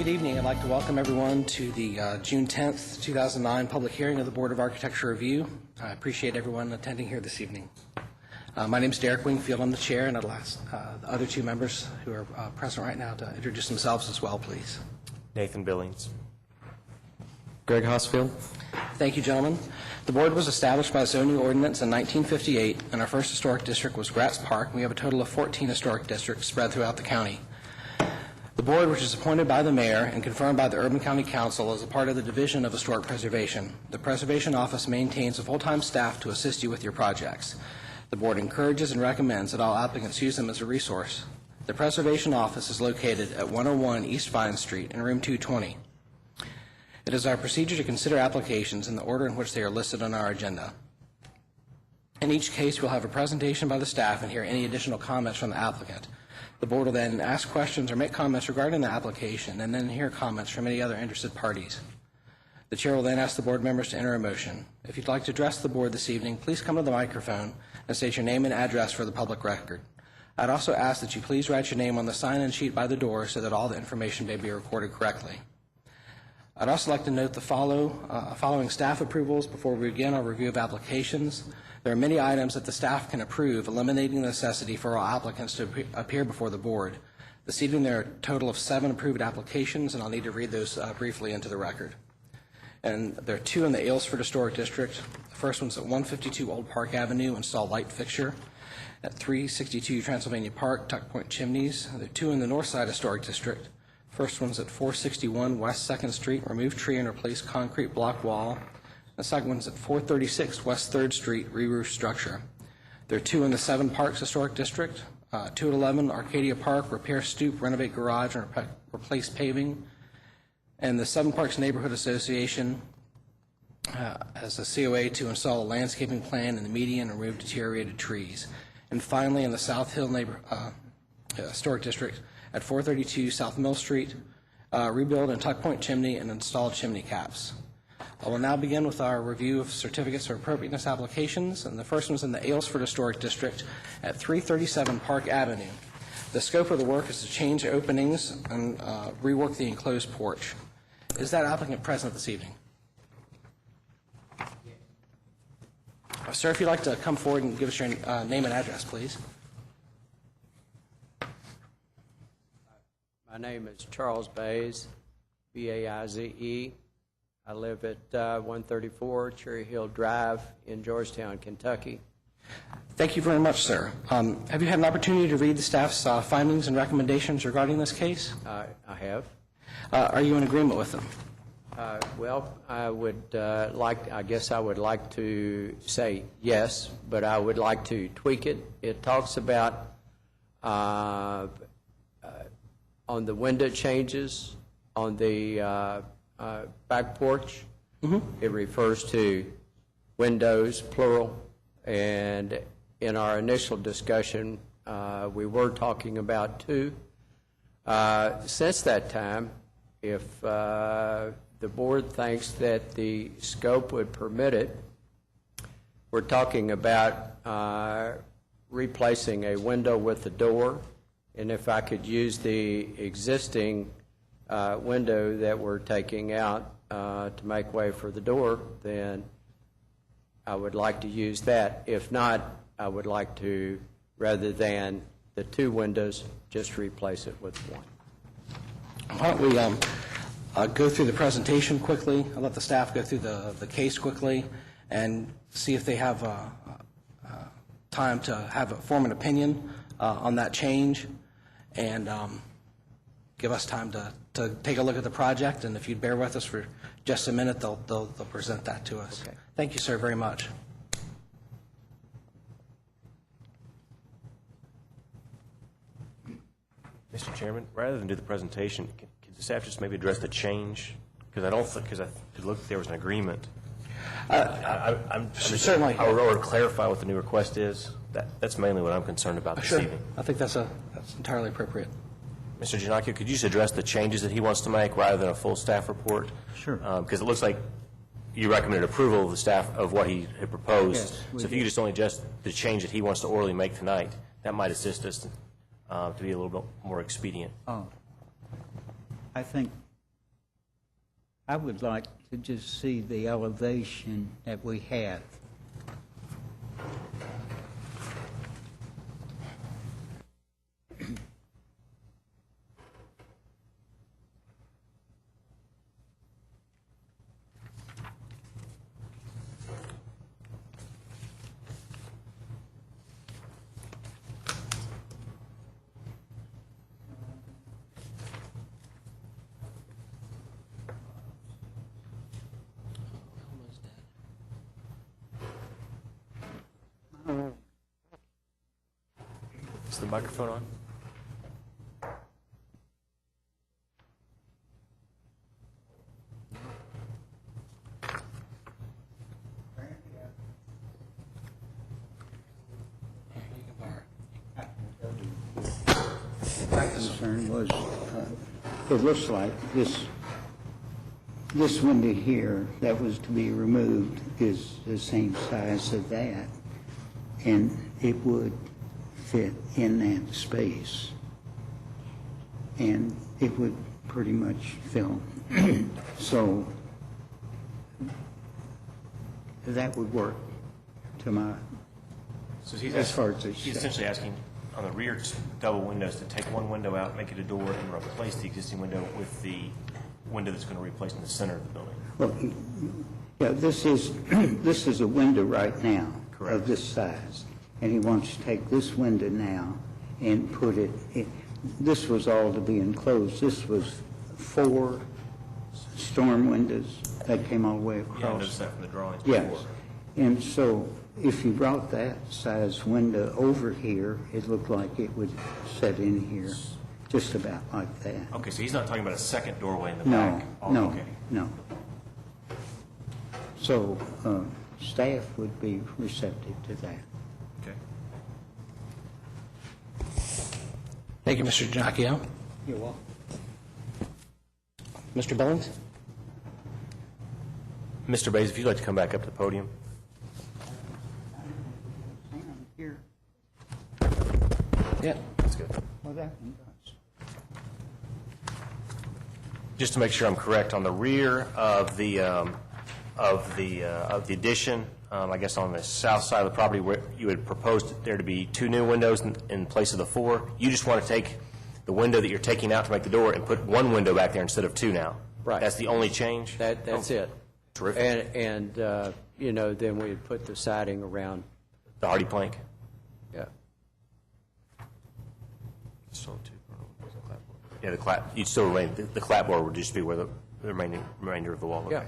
Good evening. I'd like to welcome everyone to the June 10th, 2009 public hearing of the Board of Architecture Review. I appreciate everyone attending here this evening. My name is Derek Wingfield. I'm the chair, and I'd ask the other two members who are present right now to introduce themselves as well, please. Nathan Billings. Greg Hosfield. Thank you, gentlemen. The board was established by zoning ordinance in 1958, and our first historic district was Gratz Park. We have a total of 14 historic districts spread throughout the county. The board, which is appointed by the mayor and confirmed by the Urban County Council, is a part of the Division of Historic Preservation. The Preservation Office maintains a full-time staff to assist you with your projects. The board encourages and recommends that all applicants use them as a resource. The Preservation Office is located at 101 East Vine Street in room 220. It is our procedure to consider applications in the order in which they are listed on our agenda. In each case, we'll have a presentation by the staff and hear any additional comments from the applicant. The board will then ask questions or make comments regarding the application and then hear comments from any other interested parties. The chair will then ask the board members to enter a motion. If you'd like to address the board this evening, please come to the microphone and state your name and address for the public record. I'd also ask that you please write your name on the sign-in sheet by the door so that all the information may be recorded correctly. I'd also like to note the following staff approvals before we begin our review of applications. There are many items that the staff can approve, eliminating the necessity for all applicants to appear before the board. This evening there are a total of 7 approved applications, and I'll need to read those briefly into the record. And there are 2 in the Aylesford Historic District. The first one's at 152 Old Park Avenue, install light fixture. At 362 Transylvania Park, tuck point chimneys. There are 2 in the Northside Historic District. First one's at 461 West 2nd Street, remove tree and replace concrete block wall. The second one's at 436 West 3rd Street, re-roof structure. There are 2 in the 7 Parks Historic District. 2 at 11 Arcadia Park, repair stoop, renovate garage, and replace paving. And the 7 Parks Neighborhood Association has a COA to install a landscaping plan in the median and remove deteriorated trees. And finally, in the South Hill Historic District, at 432 South Mill Street, rebuild and tuck point chimney and install chimney caps. I will now begin with our review of certificates of appropriateness applications, and the first one's in the Aylesford Historic District at 337 Park Avenue. The scope of the work is to change openings and rework the enclosed porch. Is that applicant present this evening? Sir, if you'd like to come forward and give us your name and address, please. My name is Charles Bays, B-A-I-Z-E. I live at 134 Cherry Hill Drive in Georgetown, Kentucky. Thank you very much, sir. Have you had an opportunity to read the staff's findings and recommendations regarding this case? I have. Are you in agreement with them? Well, I would I guess I would like to say yes, but I would like to tweak it. It talks about on the window changes on the back porch. Mm-hmm. It refers to windows, plural, and in our initial discussion, we were talking about 2. Since that time, if the board thinks that the scope would permit it, we're talking about replacing a window with a door. And if I could use the existing window that we're taking out to make way for the door, then I would like to use that. If not, I would like to, rather than the 2 windows, just replace it with 1. Why don't we go through the presentation quickly? I'll let the staff go through the case quickly and see if they have time to form an opinion on that change, and give us time to take a look at the project. And if you'd bear with us for just a minute, they'll present that to us. Okay. Thank you, sir, very much. Mr. Chairman, rather than do the presentation, could the staff just maybe address the change? Because I could look if there was an agreement. Certainly. I would rather clarify what the new request is. That's mainly what I'm concerned about this evening. I think that's entirely appropriate. Mr. Giannacchio, could you just address the changes that he wants to make rather than a full staff report? Sure. Because it looks like you recommended approval of the staff of what he had proposed. Yes, so if you could just only adjust the change that he wants to orally make tonight, that might assist us to be a little bit more expedient. I think I would like to just see the elevation that we have. Is the microphone on? My concern was, it looks like this window here that was to be removed is the same size as that, and it would fit in that space, and it would pretty much fill. So that would work to my, So he's as far as he's essentially asking on the rear double windows to take one window out, make it a door, and replace the existing window with the window that's going to replace in the center of the building. well, yeah, this is a window right now Correct. of this size, and he wants to take this window now and put it, this was all to be enclosed. This was 4 storm windows that came all the way Yeah, I across. noticed that from the drawings Yes, before. and so if you brought that size window over here, it looked like it would set in here, just about like that. Okay, so he's not talking about a second doorway in the No, back? Oh, no, okay. no. So staff would be receptive to that. Okay. Thank you, Mr. Ginocchio. You're welcome. Mr. Billings? Mr. Bays, if you'd like to come back up to the podium. Here, Yeah. That's good. well, that one does. Just to make sure I'm correct, on the rear of the addition, I guess on the south side of the property, where you had proposed there to be 2 new windows in place of the 4, you just want to take the window that you're taking out to make the door and put 1 window back there instead of 2 now? Right. That's the only change? That's it. Terrific. And you know, then we'd put the siding around, The hardy plank? yeah. Yeah, you'd still remain, the clapboard would just be where the remainder of the wall. Okay. Yeah.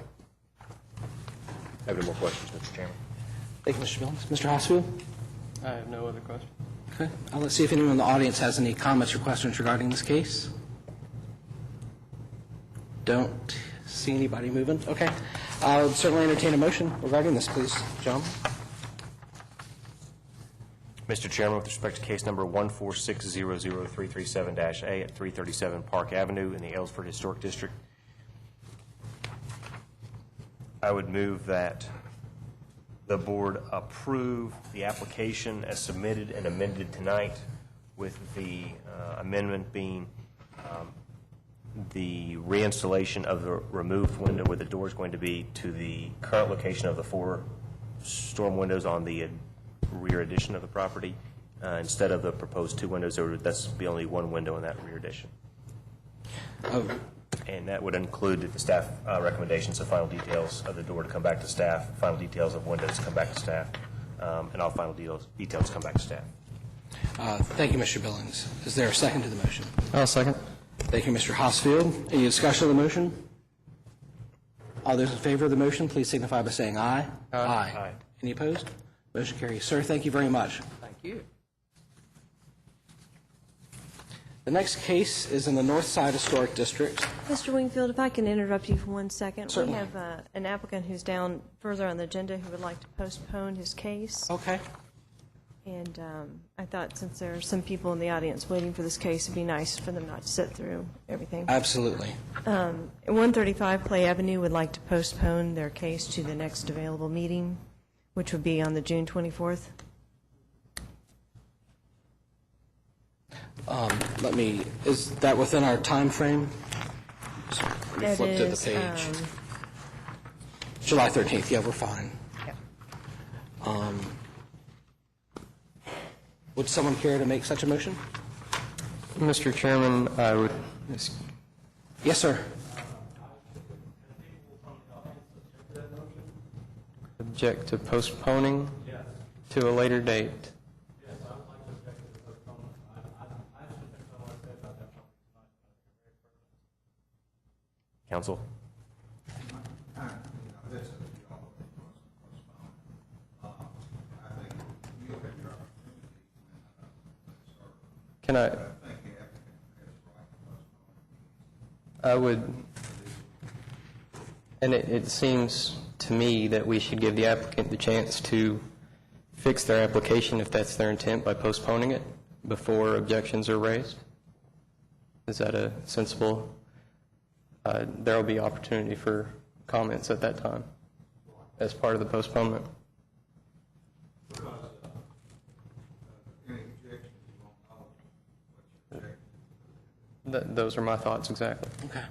Have any more questions, Mr. Chairman? Thank you, Mr. Billings. Mr. Hosfield? I have no other questions. Okay. Let's see if anyone in the audience has any comments or questions regarding this case. Don't see anybody moving. Okay. I'll certainly entertain a motion regarding this, please. John? Mr. Chairman, with respect to case number 146003337-A at 337 Park Avenue in the Aylesford Historic District, I would move that the board approve the application as submitted and amended tonight, with the amendment being the reinstallation of the removed window where the door is going to be to the current location of the 4 storm windows on the rear addition of the property. Instead of the proposed 2 windows, that's be only 1 window in that rear addition. And that would include the staff recommendations of final details of the door to come back to staff, final details of windows to come back to staff, and all final details to come back to staff. Thank you, Mr. Billings. Is there a second to the motion? I'll second. Thank you, Mr. Hosfield. Any discussion of the motion? All those in favor of the motion, please signify by saying aye. Aye. Any opposed? Motion carries. Sir, thank you very much. Thank you. The next case is in the North Side Historic District. Mr. Wingfield, if I can interrupt you for 1 second. Certainly. We have an applicant who's down further on the agenda who would like to postpone his case. Okay. And I thought since there are some people in the audience waiting for this case, it'd be nice for them not to sit through everything. Absolutely. 135 Clay Avenue would like to postpone their case to the next available meeting, which would be on the June 24th. Is that within our time frame? That Flip to the is, page. July 13th, yeah, we're fine. Would someone care to make such a motion? Mr. Chairman, I would Yes, sir. object to postponing to a later date. Counsel? Can I would, and it seems to me that we should give the applicant the chance to fix their application if that's their intent by postponing it before objections are raised. Is that a sensible, there will be opportunity for comments at that time as part of the postponement. Those are my thoughts exactly. Okay.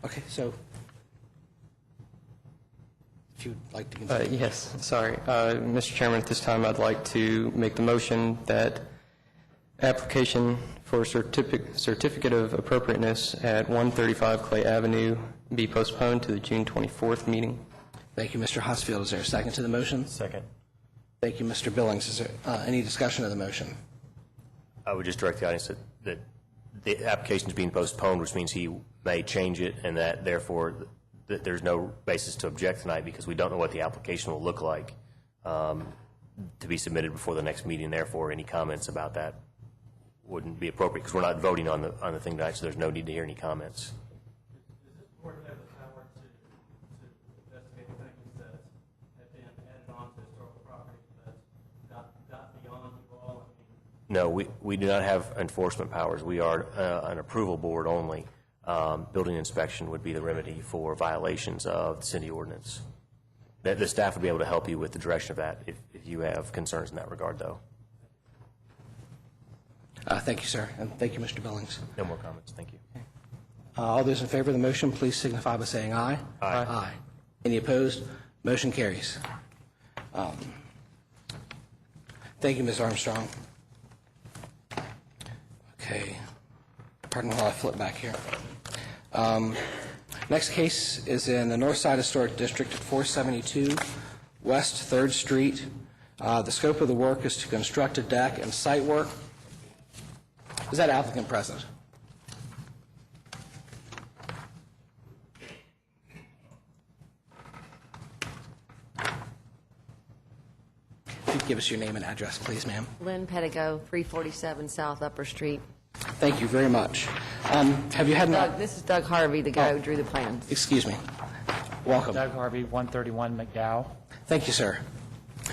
Okay, so if you'd like to continue. Yes, sorry. Mr. Chairman, at this time, I'd like to make the motion that application for certificate of appropriateness at 135 Clay Avenue be postponed to the June 24th meeting. Thank you, Mr. Hosfield. Is there a second to the motion? Second. Thank you, Mr. Billings. Is there any discussion of the motion? I would just direct the audience that the application is being postponed, which means he may change it, and that therefore that there's no basis to object tonight because we don't know what the application will look like to be submitted before the next meeting. Therefore, any comments about that wouldn't be appropriate because we're not voting on the thing tonight, so there's no need to hear any comments. Does this board have the power to investigate things that have been added on to historical property that's got beyond you all? No, we do not have enforcement powers. We are an approval board only. Building inspection would be the remedy for violations of the city ordinance. The staff would be able to help you with the direction of that if you have concerns in that regard, though. Thank you, sir, and thank you, Mr. Billings. No more comments. Thank you. All those in favor of the motion, please signify by saying aye. Aye. Aye. Any opposed? Motion carries. Thank you, Ms. Armstrong. Okay. Pardon while I flip back here. Next case is in the North Side Historic District at 472 West 3rd Street. The scope of the work is to construct a deck and site work. Is that applicant present? If you'd give us your name and address, please, ma'am. Lynn Pettigo, 347 South Upper Street. Thank you very much. Have you had Doug, this is Doug Harvey, the guy who drew the plans. Excuse me. Welcome. Doug Harvey, 131 McDowell. Thank you, sir.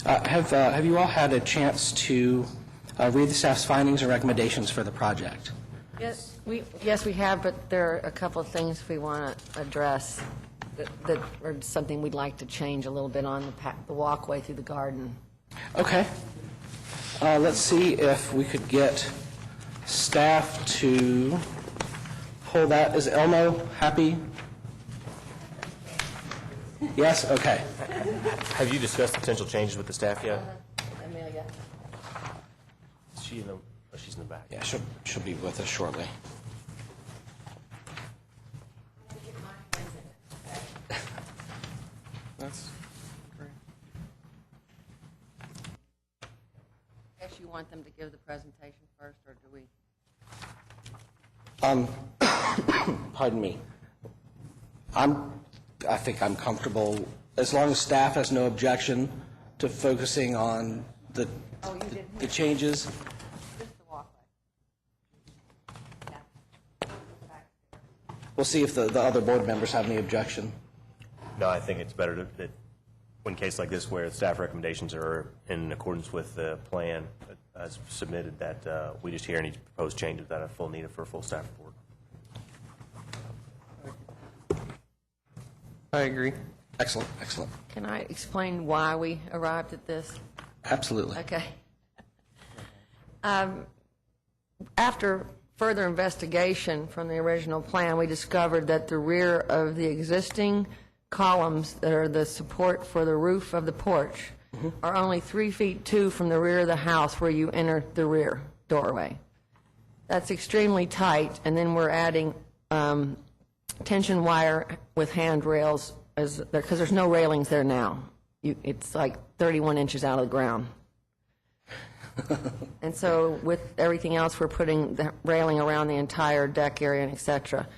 Have you all had a chance to read the staff's findings and recommendations for the project? Yes, we have, but there are a couple of things we want to address that are something we'd like to change a little bit on the walkway through the garden. Okay. Let's see if we could get staff to pull that. Is Elmo happy? Yes? Okay. Have you discussed potential changes with the staff yet? Amelia? Is she in the, oh, she's in the back. Yeah, she'll be with us shortly. That's great. Guess you want them to give the presentation first, or do we? Pardon me. I think I'm comfortable, as long as staff has no objection to focusing on the changes. Just the walkway. We'll see if the other board members have any objection. No, I think it's better that when case like this where staff recommendations are in accordance with the plan as submitted, that we just hear any proposed changes that are full needed for a full staff report. I agree. Excellent, excellent. Can I explain why we arrived at this? Absolutely. Okay. after further investigation from the original plan, we discovered that the rear of the existing columns that are the support for the roof of the porch are only 3 feet 2 from the rear of the house where you enter the rear doorway. That's extremely tight, and then we're adding tension wire with handrails, because there's no railings there now. It's like 31 inches out of the ground. And so with everything else, we're putting the railing around the entire deck area and et cetera.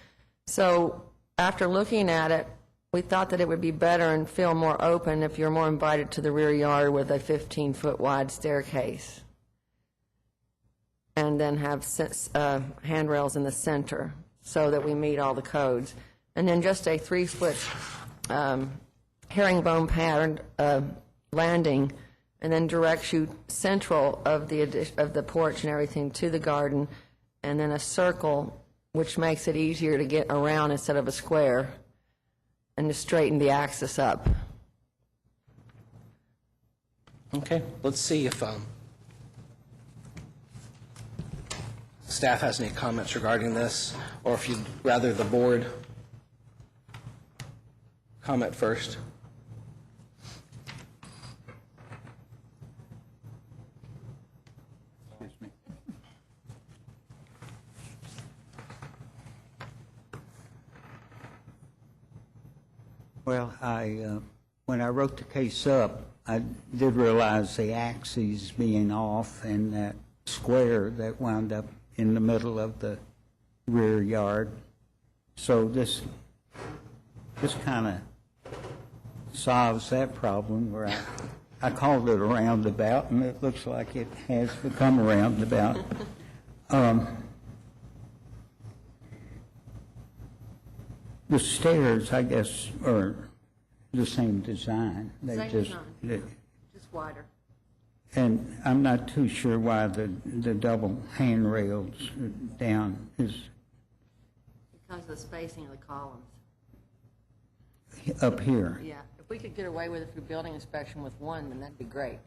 So after looking at it, we thought that it would be better and feel more open if you're more invited to the rear yard with a 15-foot wide staircase, and then have handrails in the center so that we meet all the codes. And then just a 3-foot herringbone patterned landing, and then directs you central of the porch and everything to the garden, and then a circle, which makes it easier to get around instead of a square, and to straighten the axis up. Okay, let's see if staff has any comments regarding this, or if you'd rather the board comment first. Excuse me. Well, when I wrote the case up, I did realize the axes being off and that square that wound up in the middle of the rear yard. So this kind of solves that problem, where I called it a roundabout, and it looks like it has become a roundabout. The stairs, I guess, are the same design. Same design. Just wider. And I'm not too sure why the double handrails down is Because of the spacing of the columns. up here. Yeah, if we could get away with it through building inspection with one, then that'd be great.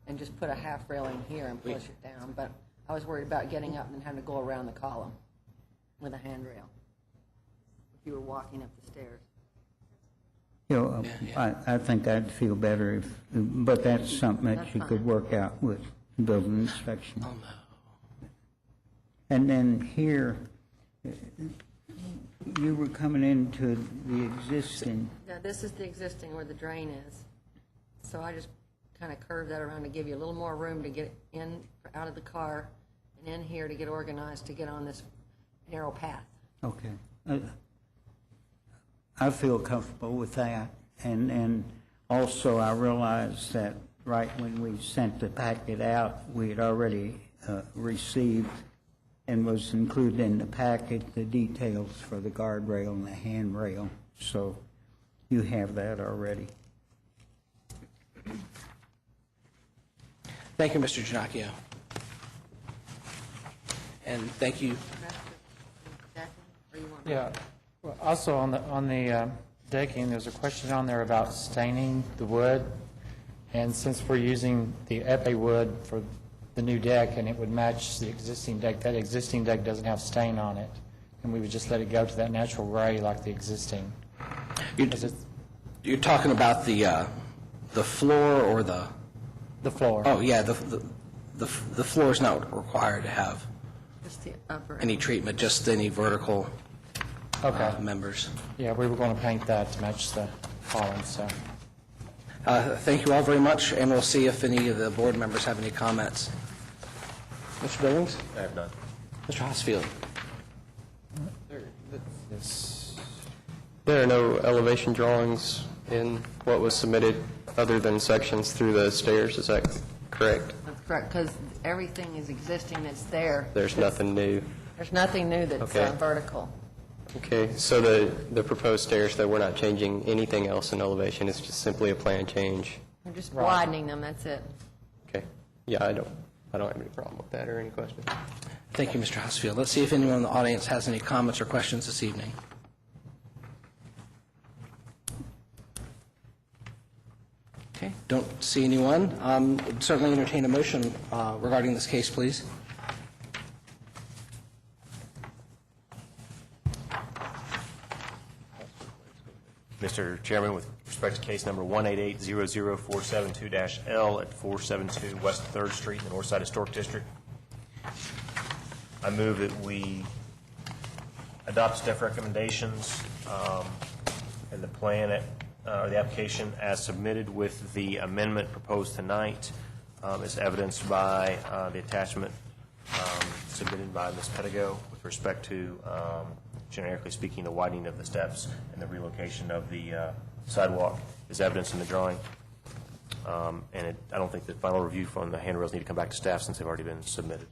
And just put a half railing here and push it down. But I was worried about getting up and then having to go around the column with a handrail if you were walking up the stairs. You know, I think I'd feel better if, but that's something that That's you could fine. work out with building inspection. And then here, you were coming into the existing, Now, this is the existing where the drain is. So I just kind of curved that around to give you a little more room to get in, out of the car, and in here to get organized, to get on this narrow path. okay. I feel comfortable with that. And also I realized that right when we sent the packet out, we had already received and was included in the packet the details for the guardrail and the handrail. So you have that already. Thank you, Mr. Ginocchio. And thank you. Or you want- Yeah. Well, also on the decking, there's a question on there about staining the wood. And since we're using the epay wood for the new deck and it would match the existing deck, that existing deck doesn't have stain on it. And we would just let it go to that natural gray like the existing. You're talking about the floor or the... The floor. Oh, yeah, the floor is not required to have Just the upper. any treatment, just any vertical Okay. members. Yeah, we were going to paint that to match the columns, so. Thank you all very much, and we'll see if any of the board members have any comments. Mr. Billings? I have none. Mr. Hosfield? There are no elevation drawings in what was submitted other than sections through the stairs, is that correct? That's correct, because everything is existing that's there. There's nothing new. There's nothing new that's Okay. vertical. Okay, so the proposed stairs, that we're not changing anything else in elevation, it's just simply a plan change? We're just widening them, that's it. Okay, yeah, I don't have any problem with that or any questions. Thank you, Mr. Hosfield. Let's see if anyone in the audience has any comments or questions this evening. Okay, don't see anyone. Certainly entertain a motion regarding this case, please. Mr. Chairman, with respect to case number 188-00472-L at 472 West 3rd Street in the Northside Historic District, I move that we adopt staff recommendations and the plan, or the application as submitted with the amendment proposed tonight, as evidenced by the attachment submitted by Ms. Pedigo with respect to, generically speaking, the widening of the steps and the relocation of the sidewalk is evidenced in the drawing. And I don't think that final review from the handrails need to come back to staff since they've already been submitted.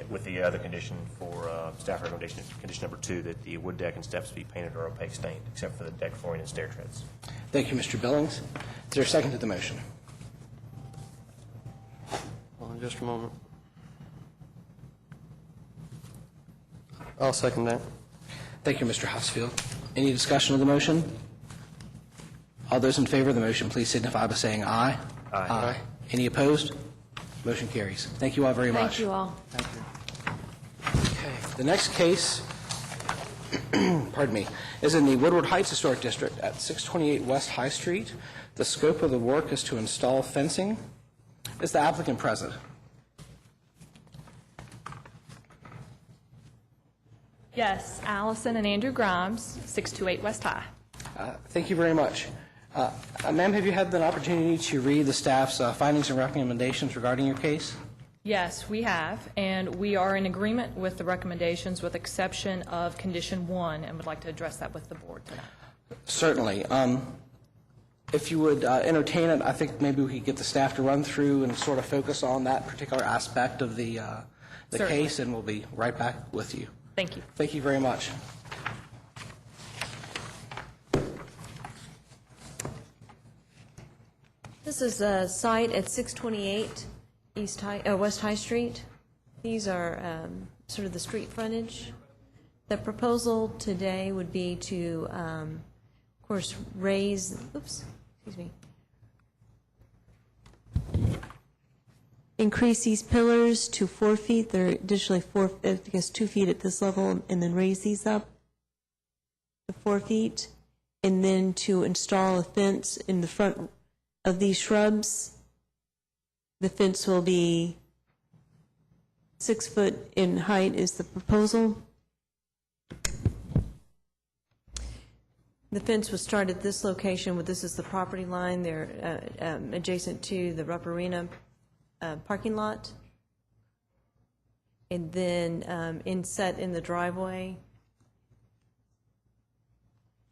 With the other condition for staff recommendation, condition number 2, that the wood deck and steps be painted or opaque stained, except for the deck flooring and stair treads. Thank you, Mr. Billings. Is there a second to the motion? Hold on just a moment. I'll second that. Thank you, Mr. Housefield. Any discussion of the motion? All those in favor of the motion, please signify by saying aye. Aye. Any opposed? Motion carries. Thank you all very much. Thank you all. Okay. The next case, pardon me, is in the Woodward Heights Historic District at 628 West High Street. The scope of the work is to install fencing. Is the applicant present? Yes, Allison and Andrew Grimes, 628 West High. Thank you very much. Ma'am, have you had the opportunity to read the staff's findings and recommendations regarding your case? Yes, we have, and we are in agreement with the recommendations with exception of condition 1, and would like to address that with the board tonight. Certainly. If you would entertain it, I think maybe we could get the staff to run through and sort of focus on that particular aspect of the Certainly. case, and we'll be right back with you. Thank you. Thank you very much. This is a site at 628 West High Street. These are sort of the street frontage. The proposal today would be to, of course, raise, increase these pillars to 4 feet. They're additionally 2 feet at this level, and then raise these up to 4 feet, and then to install a fence in the front of these shrubs. The fence will be 6 foot in height is the proposal. The fence was started at this location, this is the property line. They're adjacent to the Rupp Arena parking lot. And then inset in the driveway,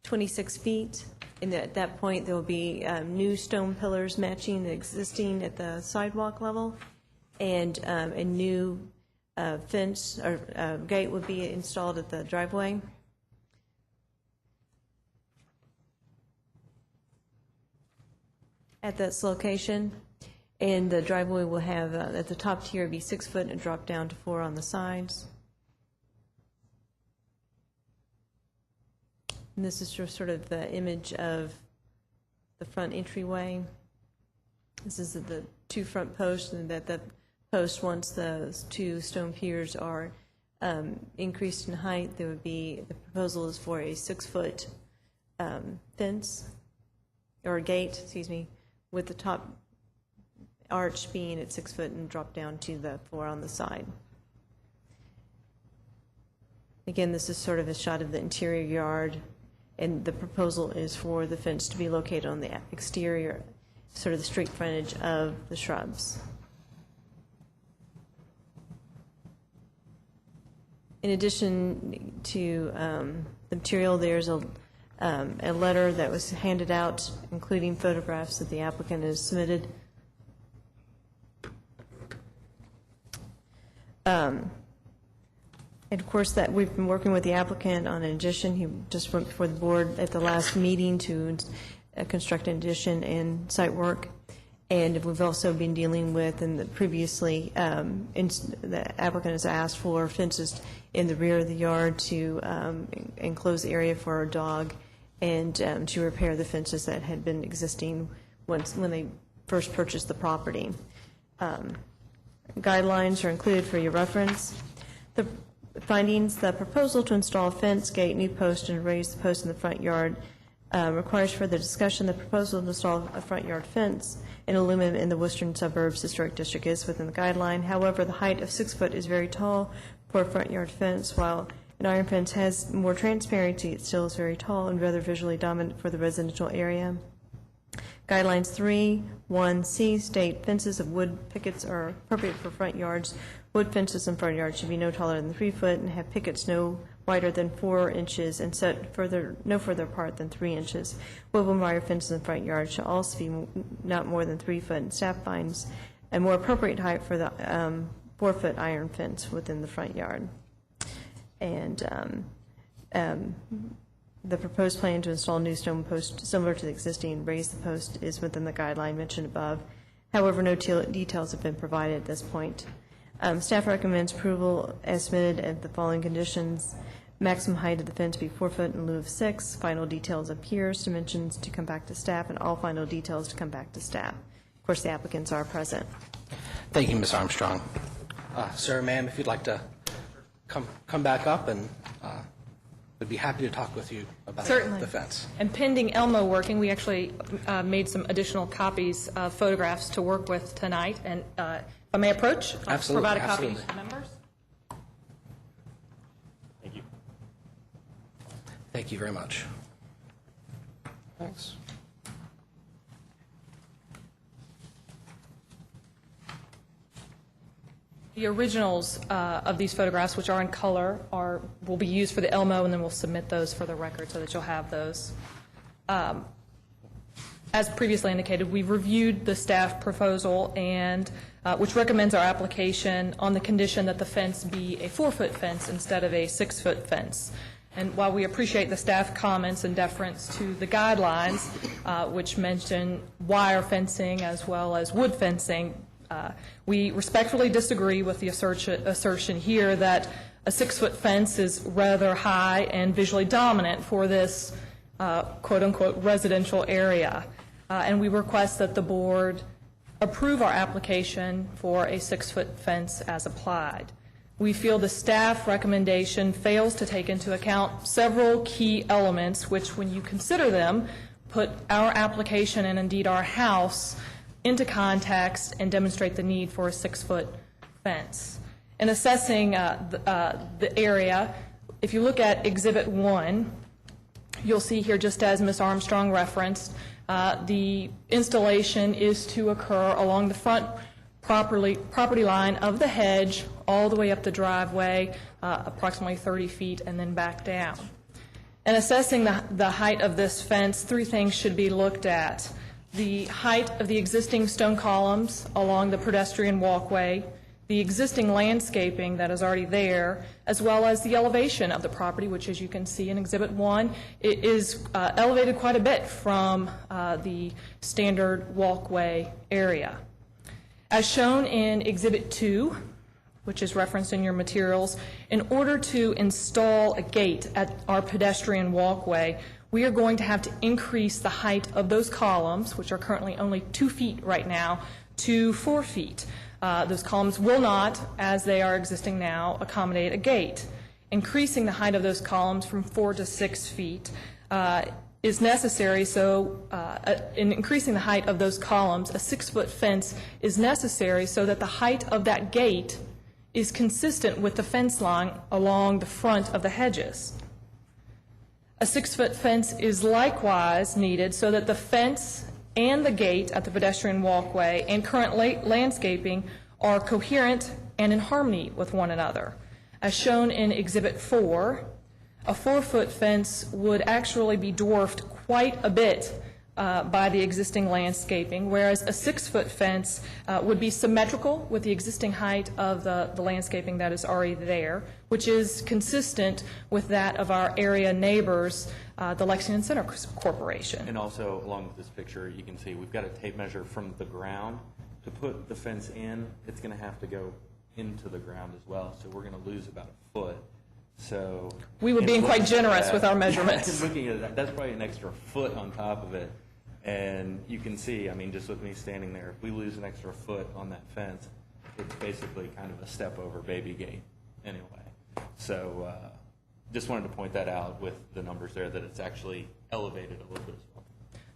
26 feet. And at that point, there will be new stone pillars matching the existing at the sidewalk level, and a new fence or gate would be installed at the driveway. At this location, and the driveway will have, at the top tier, be 6 foot and drop down to 4 on the sides. And this is just sort of the image of the front entryway. This is the 2 front posts, and that the post, once the 2 stone piers are increased in height, there would be, the proposal is for a 6 foot fence, or gate, excuse me, with the top arch being at 6 foot and drop down to the 4 on the side. Again, this is sort of a shot of the interior yard, and the proposal is for the fence to be located on the exterior, sort of the street frontage of the shrubs. In addition to the material, there's a letter that was handed out, including photographs that the applicant has submitted. And of course, that we've been working with the applicant on an addition. He just went before the board at the last meeting to construct an addition and site work. And we've also been dealing with, and previously, the applicant has asked for fences in the rear of the yard to enclose the area for our dog, and to repair the fences that had been existing when they first purchased the property. Guidelines are included for your reference. The Findings, the proposal to install a fence, gate, new post, and raise the post in the front yard requires further discussion. The proposal to install a front yard fence in aluminum in the Western Suburbs Historic District is within the guideline. However, the height of 6 foot is very tall for a front yard fence. While an iron fence has more transparency, it still is very tall and rather visually dominant for the residential area. Guidelines 3(1)(c) state fences of wood pickets are appropriate for front yards. Wood fences in front yards should be no taller than 3 foot and have pickets no wider than 4 inches and set no further apart than 3 inches. Wood and wire fences in front yards should also be not more than 3 foot, and staff finds a more appropriate height for the 4-foot iron fence within the front yard. And the proposed plan to install a new stone post similar to the existing and raise the post is within the guideline mentioned above. However, no details have been provided at this point. Staff recommends approval as submitted of the following conditions. Maximum height of the fence be 4 foot in lieu of 6. Final details of piers, dimensions to come back to staff, and all final details to come back to staff. Of course, the applicants are present. Thank you, Ms. Armstrong. Sir, ma'am, if you'd like to come back up, and we'd be happy to talk with you about Certainly. the fence. And pending Elmo working, we actually made some additional copies of photographs to work with tonight. And if I may approach, I'll Absolutely, provide a copy absolutely. to members. Thank you. Thank you very much. Thanks. The originals of these photographs, which are in color, will be used for the Elmo, and then we'll submit those for the record so that you'll have those. As previously indicated, we've reviewed the staff proposal, and which recommends our application on the condition that the fence be a 4-foot fence instead of a 6-foot fence. And while we appreciate the staff comments and deference to the guidelines, which mention wire fencing as well as wood fencing, we respectfully disagree with the assertion here that a 6-foot fence is rather high and visually dominant for this quote-unquote residential area. And we request that the board approve our application for a 6-foot fence as applied. We feel the staff recommendation fails to take into account several key elements which, when you consider them, put our application and indeed our house into context and demonstrate the need for a 6-foot fence. In assessing the area, if you look at Exhibit 1, you'll see here, just as Ms. Armstrong referenced, the installation is to occur along the front property line of the hedge all the way up the driveway, approximately 30 feet, and then back down. In assessing the height of this fence, 3 things should be looked at: the height of the existing stone columns along the pedestrian walkway, the existing landscaping that is already there, as well as the elevation of the property, which, as you can see in Exhibit 1, it is elevated quite a bit from the standard walkway area. As shown in Exhibit 2, which is referenced in your materials, in order to install a gate at our pedestrian walkway, we are going to have to increase the height of those columns, which are currently only 2 feet right now, to 4 feet. Those columns will not, as they are existing now, accommodate a gate. Increasing the height of those columns from 4 to 6 feet is necessary. So in increasing the height of those columns, a 6-foot fence is necessary so that the height of that gate is consistent with the fence line along the front of the hedges. A 6-foot fence is likewise needed so that the fence and the gate at the pedestrian walkway and current landscaping are coherent and in harmony with one another. As shown in Exhibit 4, a 4-foot fence would actually be dwarfed quite a bit by the existing landscaping, whereas a 6-foot fence would be symmetrical with the existing height of the landscaping that is already there, which is consistent with that of our area neighbors, the Lexington Center Corporation. And also, along with this picture, you can see we've got a tape measure from the ground. To put the fence in, it's going to have to go into the ground as well, so we're going to lose about a foot. So we were being quite generous with our measurements. Looking at that, that's probably an extra foot on top of it. And you can see, I mean, just with me standing there, if we lose an extra foot on that fence, it's basically kind of a step over baby gate anyway. So just wanted to point that out with the numbers there, that it's actually elevated a little bit as well.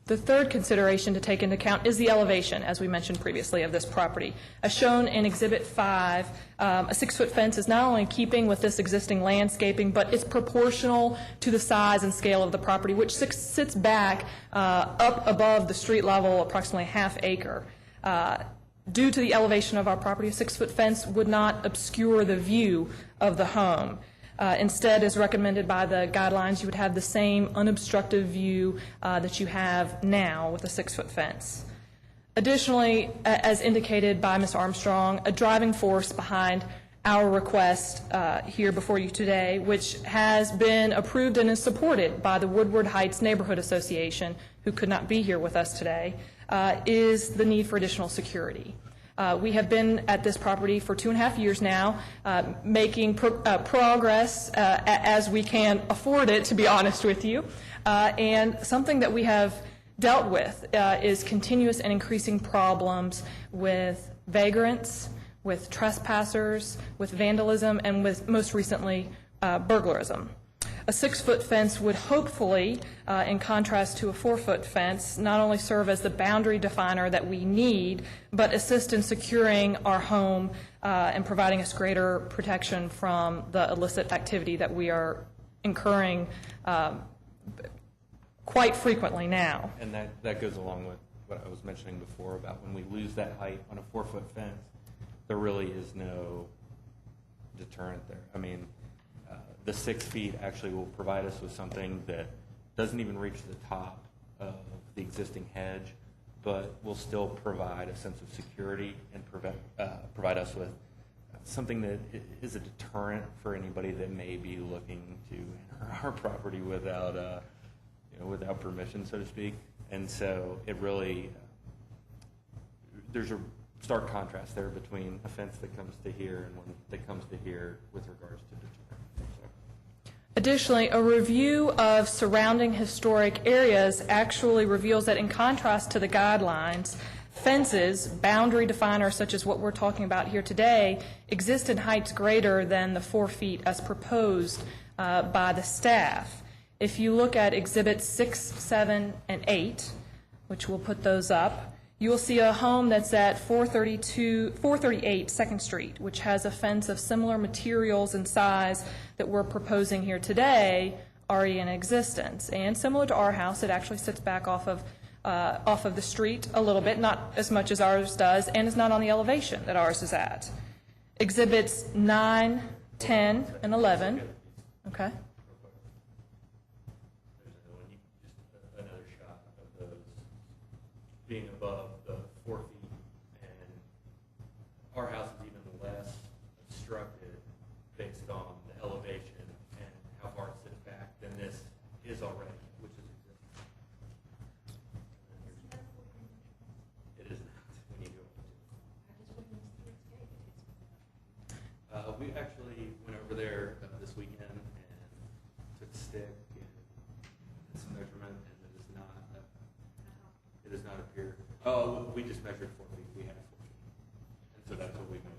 The third consideration to take into account is the elevation, as we mentioned previously, of this property. As shown in Exhibit 5, a 6-foot fence is not only in keeping with this existing landscaping, but it's proportional to the size and scale of the property, which sits back up above the street level, approximately ½ acre. Due to the elevation of our property, a 6-foot fence would not obscure the view of the home. Instead, as recommended by the guidelines, you would have the same unobstructed view that you have now with a 6-foot fence. Additionally, as indicated by Ms. Armstrong, a driving force behind our request here before you today, which has been approved and is supported by the Woodward Heights Neighborhood Association, who could not be here with us today, is the need for additional security. We have been at this property for 2.5 years now, making progress as we can afford it, to be honest with you. And something that we have dealt with is continuous and increasing problems with vagrants, with trespassers, with vandalism, and with, most recently, burglarism. A 6-foot fence would hopefully, in contrast to a 4-foot fence, not only serve as the boundary definer that we need, but assist in securing our home and providing us greater protection from the illicit activity that we are incurring quite frequently now. And that goes along with what I was mentioning before about when we lose that height on a 4-foot fence, there really is no deterrent there. I mean, the 6 feet actually will provide us with something that doesn't even reach the top of the existing hedge, but will still provide a sense of security and provide us with something that is a deterrent for anybody that may be looking to enter our property without, without permission, so to speak. And so it really, there's a stark contrast there between a fence that comes to here and one that comes to here with regards to deterrent. Additionally, a review of surrounding historic areas actually reveals that in contrast to the guidelines, fences, boundary definers such as what we're talking about here today, exist in heights greater than the 4 feet as proposed by the staff. If you look at Exhibits 6, 7, and 8, which we'll put those up, you will see a home that's at 438 2nd Street, which has a fence of similar materials and size that we're proposing here today already in existence. And similar to our house, it actually sits back off of the street a little bit, not as much as ours does, and is not on the elevation that ours is at. Exhibits 9, 10, and 11. Okay. Another shot of those being above the 4 feet, and our house is even less obstructed based on the elevation and how far it sits back than this is already, which is existing. It is not. We need to go. We actually went over there this weekend and took a stick and did some measurement, and it does not appear. Oh, we just measured 4 feet. We had 4 feet, and so that's what we measured.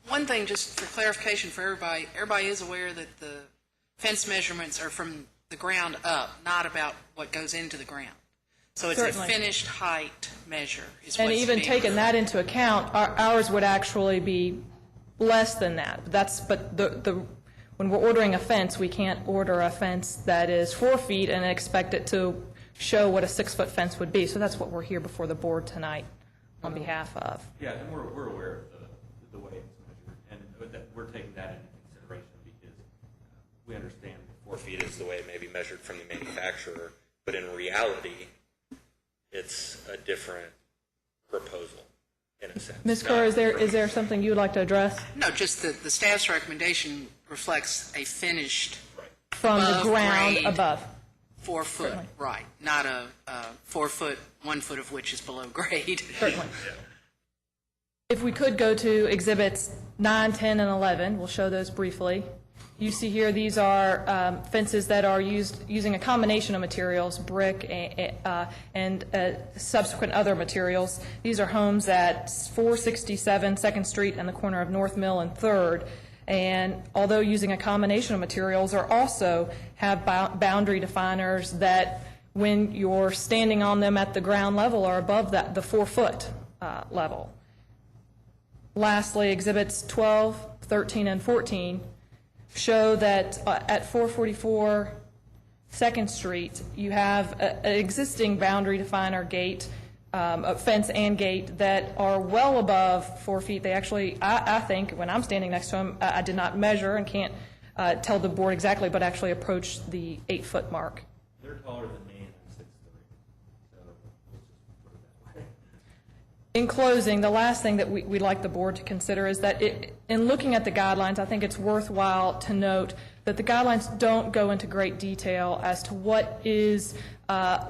One thing, just for clarification for everybody, everybody is aware that the fence measurements are from the ground up, not about what goes into the ground. So it's Certainly. a finished height measure. Is And what's even being taking that into account, ours would actually be less than that. When we're ordering a fence, we can't order a fence that is 4 feet and expect it to show what a 6-foot fence would be. So that's what we're here before the board tonight on behalf of. Yeah, and we're aware of the way it's measured, and that we're taking that into consideration because we understand 4 feet is the way it may be measured from the manufacturer, but in reality, it's a different proposal in a sense. Ms. Kerr, is there something you would like to address? No, just the staff's recommendation reflects a finished From the ground grade above. 4 foot, Certainly. right, not a 4 foot, 1 foot of which is below grade. Certainly. If we could go to Exhibits 9, 10, and 11, we'll show those briefly. You see here, these are fences that are using a combination of materials, brick and subsequent other materials. These are homes at 467 2nd Street and the corner of North Mill and 3rd. And although using a combination of materials, are also have boundary definers that, when you're standing on them at the ground level, are above that the 4-foot level. Lastly, Exhibits 12, 13, and 14 show that at 444 2nd Street, you have an existing boundary definer gate, a fence and gate that are well above 4 feet. They actually, I think, when I'm standing next to them, I did not measure and can't tell the board exactly, but actually approached the 8-foot mark. They're taller than me, and I'm 6'3", so let's just put it that way. In closing, the last thing that we'd like the board to consider is that in looking at the guidelines, I think it's worthwhile to note that the guidelines don't go into great detail as to what is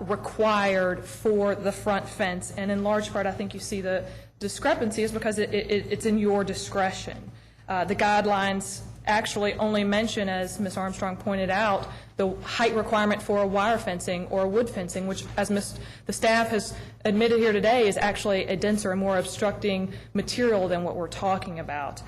required for the front fence. And in large part, I think you see the discrepancy is because it's in your discretion. The guidelines actually only mention, as Ms. Armstrong pointed out, the height requirement for a wire fencing or a wood fencing, which, as the staff has admitted here today, is actually a denser and more obstructing material than what we're talking about.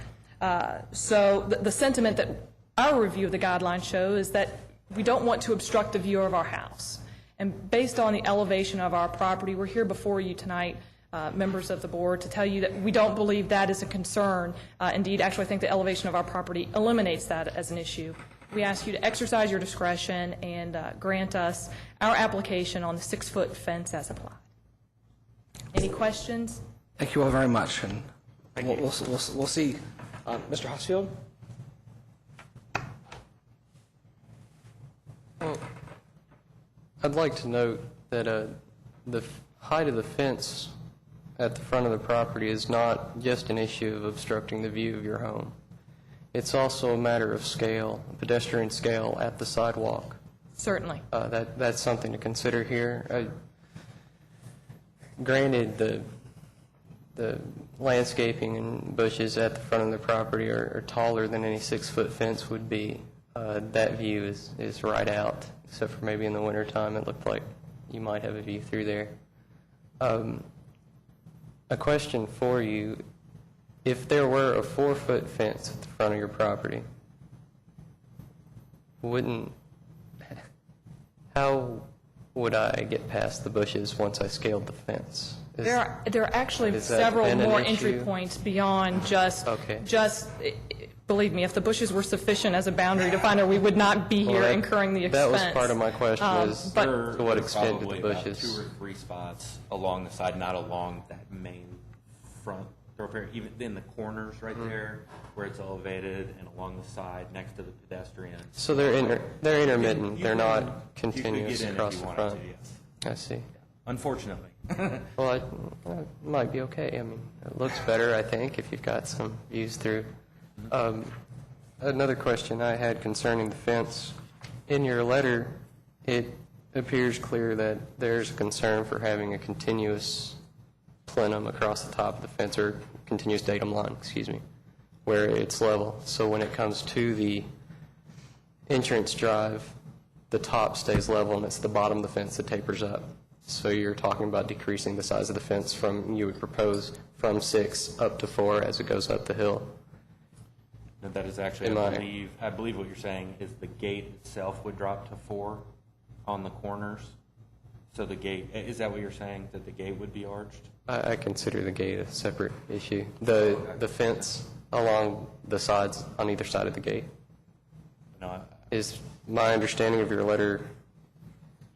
So the sentiment that our review of the guidelines show is that we don't want to obstruct the view of our house. And based on the elevation of our property, we're here before you tonight, members of the board, to tell you that we don't believe that is a concern. Indeed, actually, I think the elevation of our property eliminates that as an issue. We ask you to exercise your discretion and grant us our application on the 6-foot fence as applied. Any questions? Thank you all very much, and we'll see. Mr. Hosfield? Well, I'd like to note that the height of the fence at the front of the property is not just an issue of obstructing the view of your home. It's also a matter of scale, pedestrian scale at the sidewalk. Certainly. That's something to consider here. Granted, the landscaping and bushes at the front of the property are taller than any 6-foot fence would be. That view is right out, except for maybe in the wintertime it looked like you might have a view through there. A question for you: if there were a 4-foot fence at the front of your property, how would I get past the bushes once I scaled the fence? There are actually Has that several been an more issue? entry points beyond just, believe me, if the bushes were sufficient as a boundary definer, we would not be here incurring the expense. That was part of my question, is to what extent did the bushes? Probably about 2 or 3 spots along the side, not along that main front thoroughfare, even in the corners right there where it's elevated, and along the side next to the pedestrians. So they're intermittent, they're not continuous you could get in across if you the wanted front? to, yes. I see. Unfortunately. Well, it might be okay. I mean, it looks better, I think, if you've got some views through. Another question I had concerning the fence. In your letter, it appears clear that there's a concern for having a continuous plenum across the top of the fence, or continuous datum line, where it's level. So when it comes to the entrance drive, the top stays level and it's the bottom of the fence that tapers up. So you're talking about decreasing the size of the fence you would propose from 6 up to 4 as it goes up the hill. No, that is actually, I believe what you're saying is the gate itself would drop to 4 on the corners. So the gate, is that what you're saying, that the gate would be arched? I consider the gate a separate issue. The fence along the sides on either side of the gate is my understanding of your letter.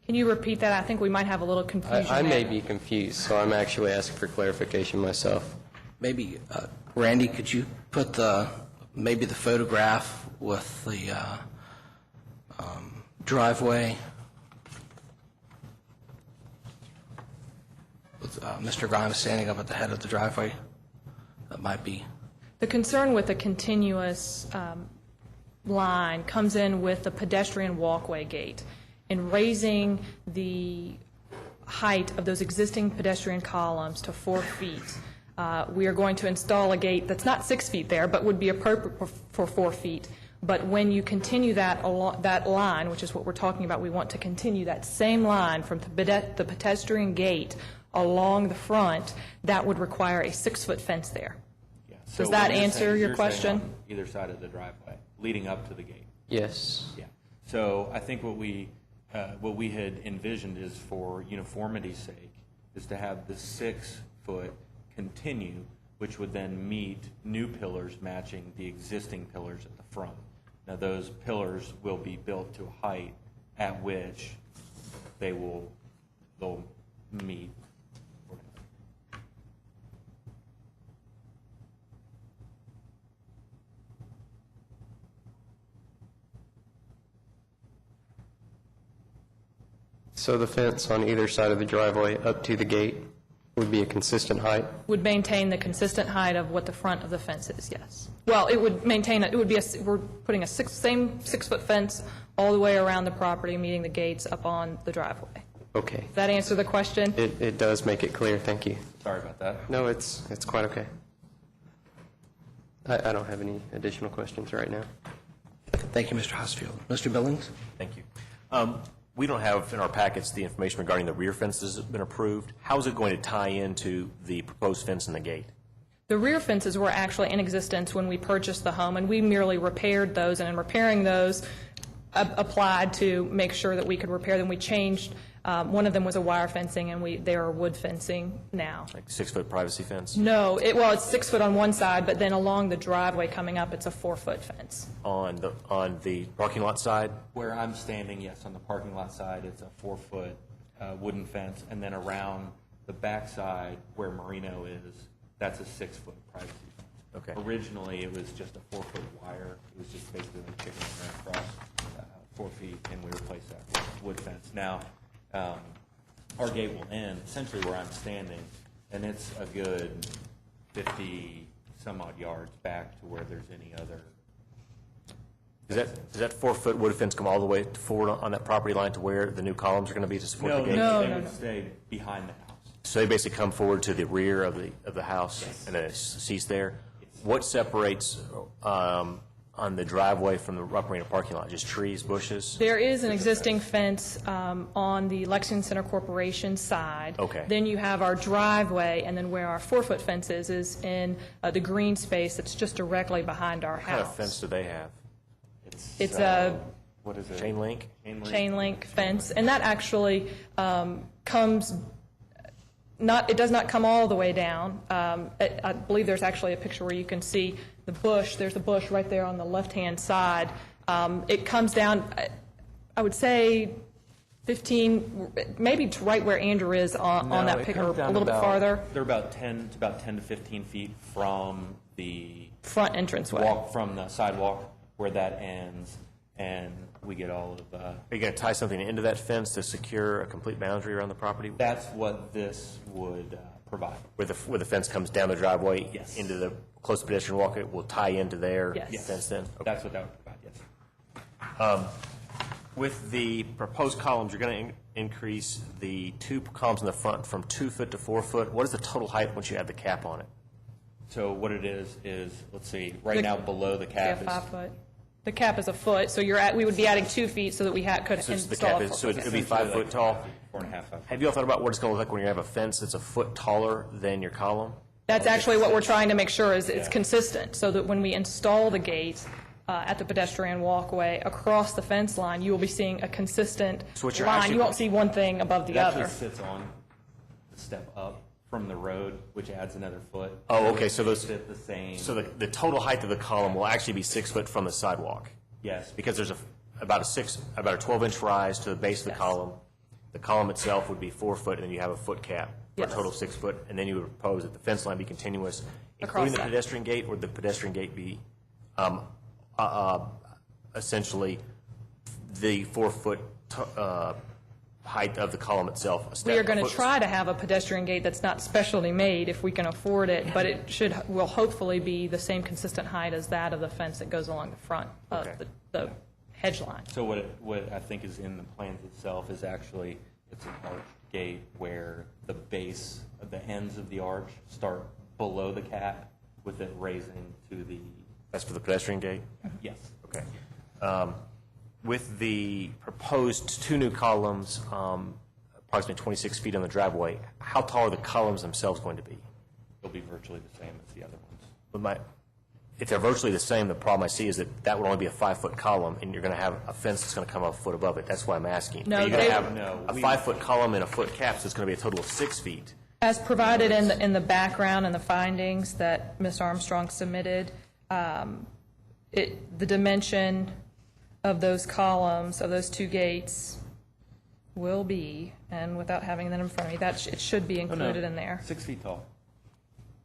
Can you repeat that? I think we might have a little confusion I may there. be confused, so I'm actually asking for clarification myself. Maybe, Randy, could you put maybe the photograph with the driveway with Mr. Grimes standing up at the head of the driveway? That might be. The concern with the continuous line comes in with the pedestrian walkway gate. In raising the height of those existing pedestrian columns to 4 feet, we are going to install a gate that's not 6 feet there, but would be appropriate for 4 feet. But when you continue that line, which is what we're talking about, we want to continue that same line from the pedestrian gate along the front, that would require a 6-foot fence there. Yes. So Does that what you're answer saying- your you're saying question? on either side of the driveway, leading up to the gate. Yes. Yeah. So I think what we had envisioned is, for uniformity's sake, is to have the 6-foot continue, which would then meet new pillars matching the existing pillars at the front. Now, those pillars will be built to a height at which they'll meet. So the fence on either side of the driveway up to the gate would be a consistent height? Would maintain the consistent height of what the front of the fence is, yes. Well, it would maintain, it would be, we're putting a same 6-foot fence all the way around the property, meeting the gates up on the driveway. Okay. Does that answer the question? It does make it clear, thank you. Sorry about that. No, it's quite okay. I don't have any additional questions right now. Thank you, Mr. Hosfield. Mr. Billings? Thank you. We don't have in our packets the information regarding the rear fence that has been approved. How is it going to tie into the proposed fence and the gate? The rear fences were actually in existence when we purchased the home, and we merely repaired those, and in repairing those, applied to make sure that we could repair them. We changed, one of them was a wire fencing, and they are wood fencing now. Like 6-foot privacy fence? No, it's 6 foot on one side, but then along the driveway coming up, it's a 4-foot fence. On the parking lot side? Where I'm standing, yes, on the parking lot side, it's a 4-foot wooden fence, and then around the back side where Marino is, that's a 6-foot privacy fence. Okay. Originally, it was just a 4-foot wire. It was just basically like chicken wire across 4 feet, and we replaced that with wood fence. Now, our gate will end essentially where I'm standing, and it's a good 50-some-odd yards back to where there's any other. Does that 4-foot wood fence come all the way forward on that property line to where the new columns are going to be to support the gate? No, they would stay behind the house. So they basically come forward to the rear of the house? Yes. And then it cease there? What separates on the driveway from the Rock Marina parking lot? Just trees, bushes? There is an existing fence on the Lexington Center Corporation side. Okay. Then you have our driveway, and then where our 4-foot fence is in the green space that's just directly behind our What kind of house. fence do they have? It's a What is it? Chain link? chain link fence, and that actually comes, it does not come all the way down. I believe there's actually a picture where you can see the bush. There's a bush right there on the left-hand side. It comes down, I would say 15, maybe to right where Andrew is on that picture, a little bit farther. They're about 10 to 15 feet from the Front entranceway. walk, from the sidewalk where that ends, and we get all of Are you going to tie something into that fence to secure a complete boundary around the property? that's what this would provide. Where the fence comes down the driveway? Yes. Into the close pedestrian walkway, will tie into their Yes. fence then? Okay. That's what that would provide, yes. With the proposed columns, you're going to increase the 2 columns in the front from 2 foot to 4 foot. What is the total height once you add the cap on it? So what it is, let's see, right now below the Yeah, cap is 5 foot. The cap is a foot, so we would be adding 2 feet so that we could So it's the install. cap is, so it'll be 5 foot tall? 4.5 feet. Have you all thought about what it's going to look like when you have a fence that's a foot taller than your column? That's actually what we're trying to make sure is it's consistent, so that when we install the gate at the pedestrian walkway across the fence line, you will be seeing a consistent So what you're line. actually- You won't see one thing above the It actually other. sits on the step up from the road, which adds another foot. Oh, okay, so those, Sit the same. so the total height of the column will actually be 6 foot from the sidewalk? Yes. Because there's about a 12-inch rise to the base of the Yes. column. The column itself would be 4 foot, and then you have a foot cap for a Yes. total of 6 foot, and then you would propose that the fence line be continuous, including the that. pedestrian gate, or the pedestrian gate be essentially the 4 foot height of the column itself? We are going to try to have a pedestrian gate that's not specially made if we can afford it, but it will hopefully be the same consistent height as that of the fence that goes along the front of Okay. the hedge line. So what I think is in the plans itself is actually, it's an arch gate where the base, the ends of the arch start below the cap, with it raising to the, That's for the pedestrian gate? yes. Okay. With the proposed 2 new columns, approximately 26 feet on the driveway, how tall are the columns themselves going to be? They'll be virtually the same as the other ones. if they're virtually the same, the problem I see is that that would only be a 5-foot column, and you're going to have a fence that's going to come up a foot above it. That's why I'm asking. No, You're going they- to have a 5-foot column and a foot cap, so it's going to be a total of 6 feet. As provided in the background and the findings that Ms. Armstrong submitted, the dimension of those columns, of those 2 gates, will be, and without having that in front of me, it should be included in there. 6 feet tall.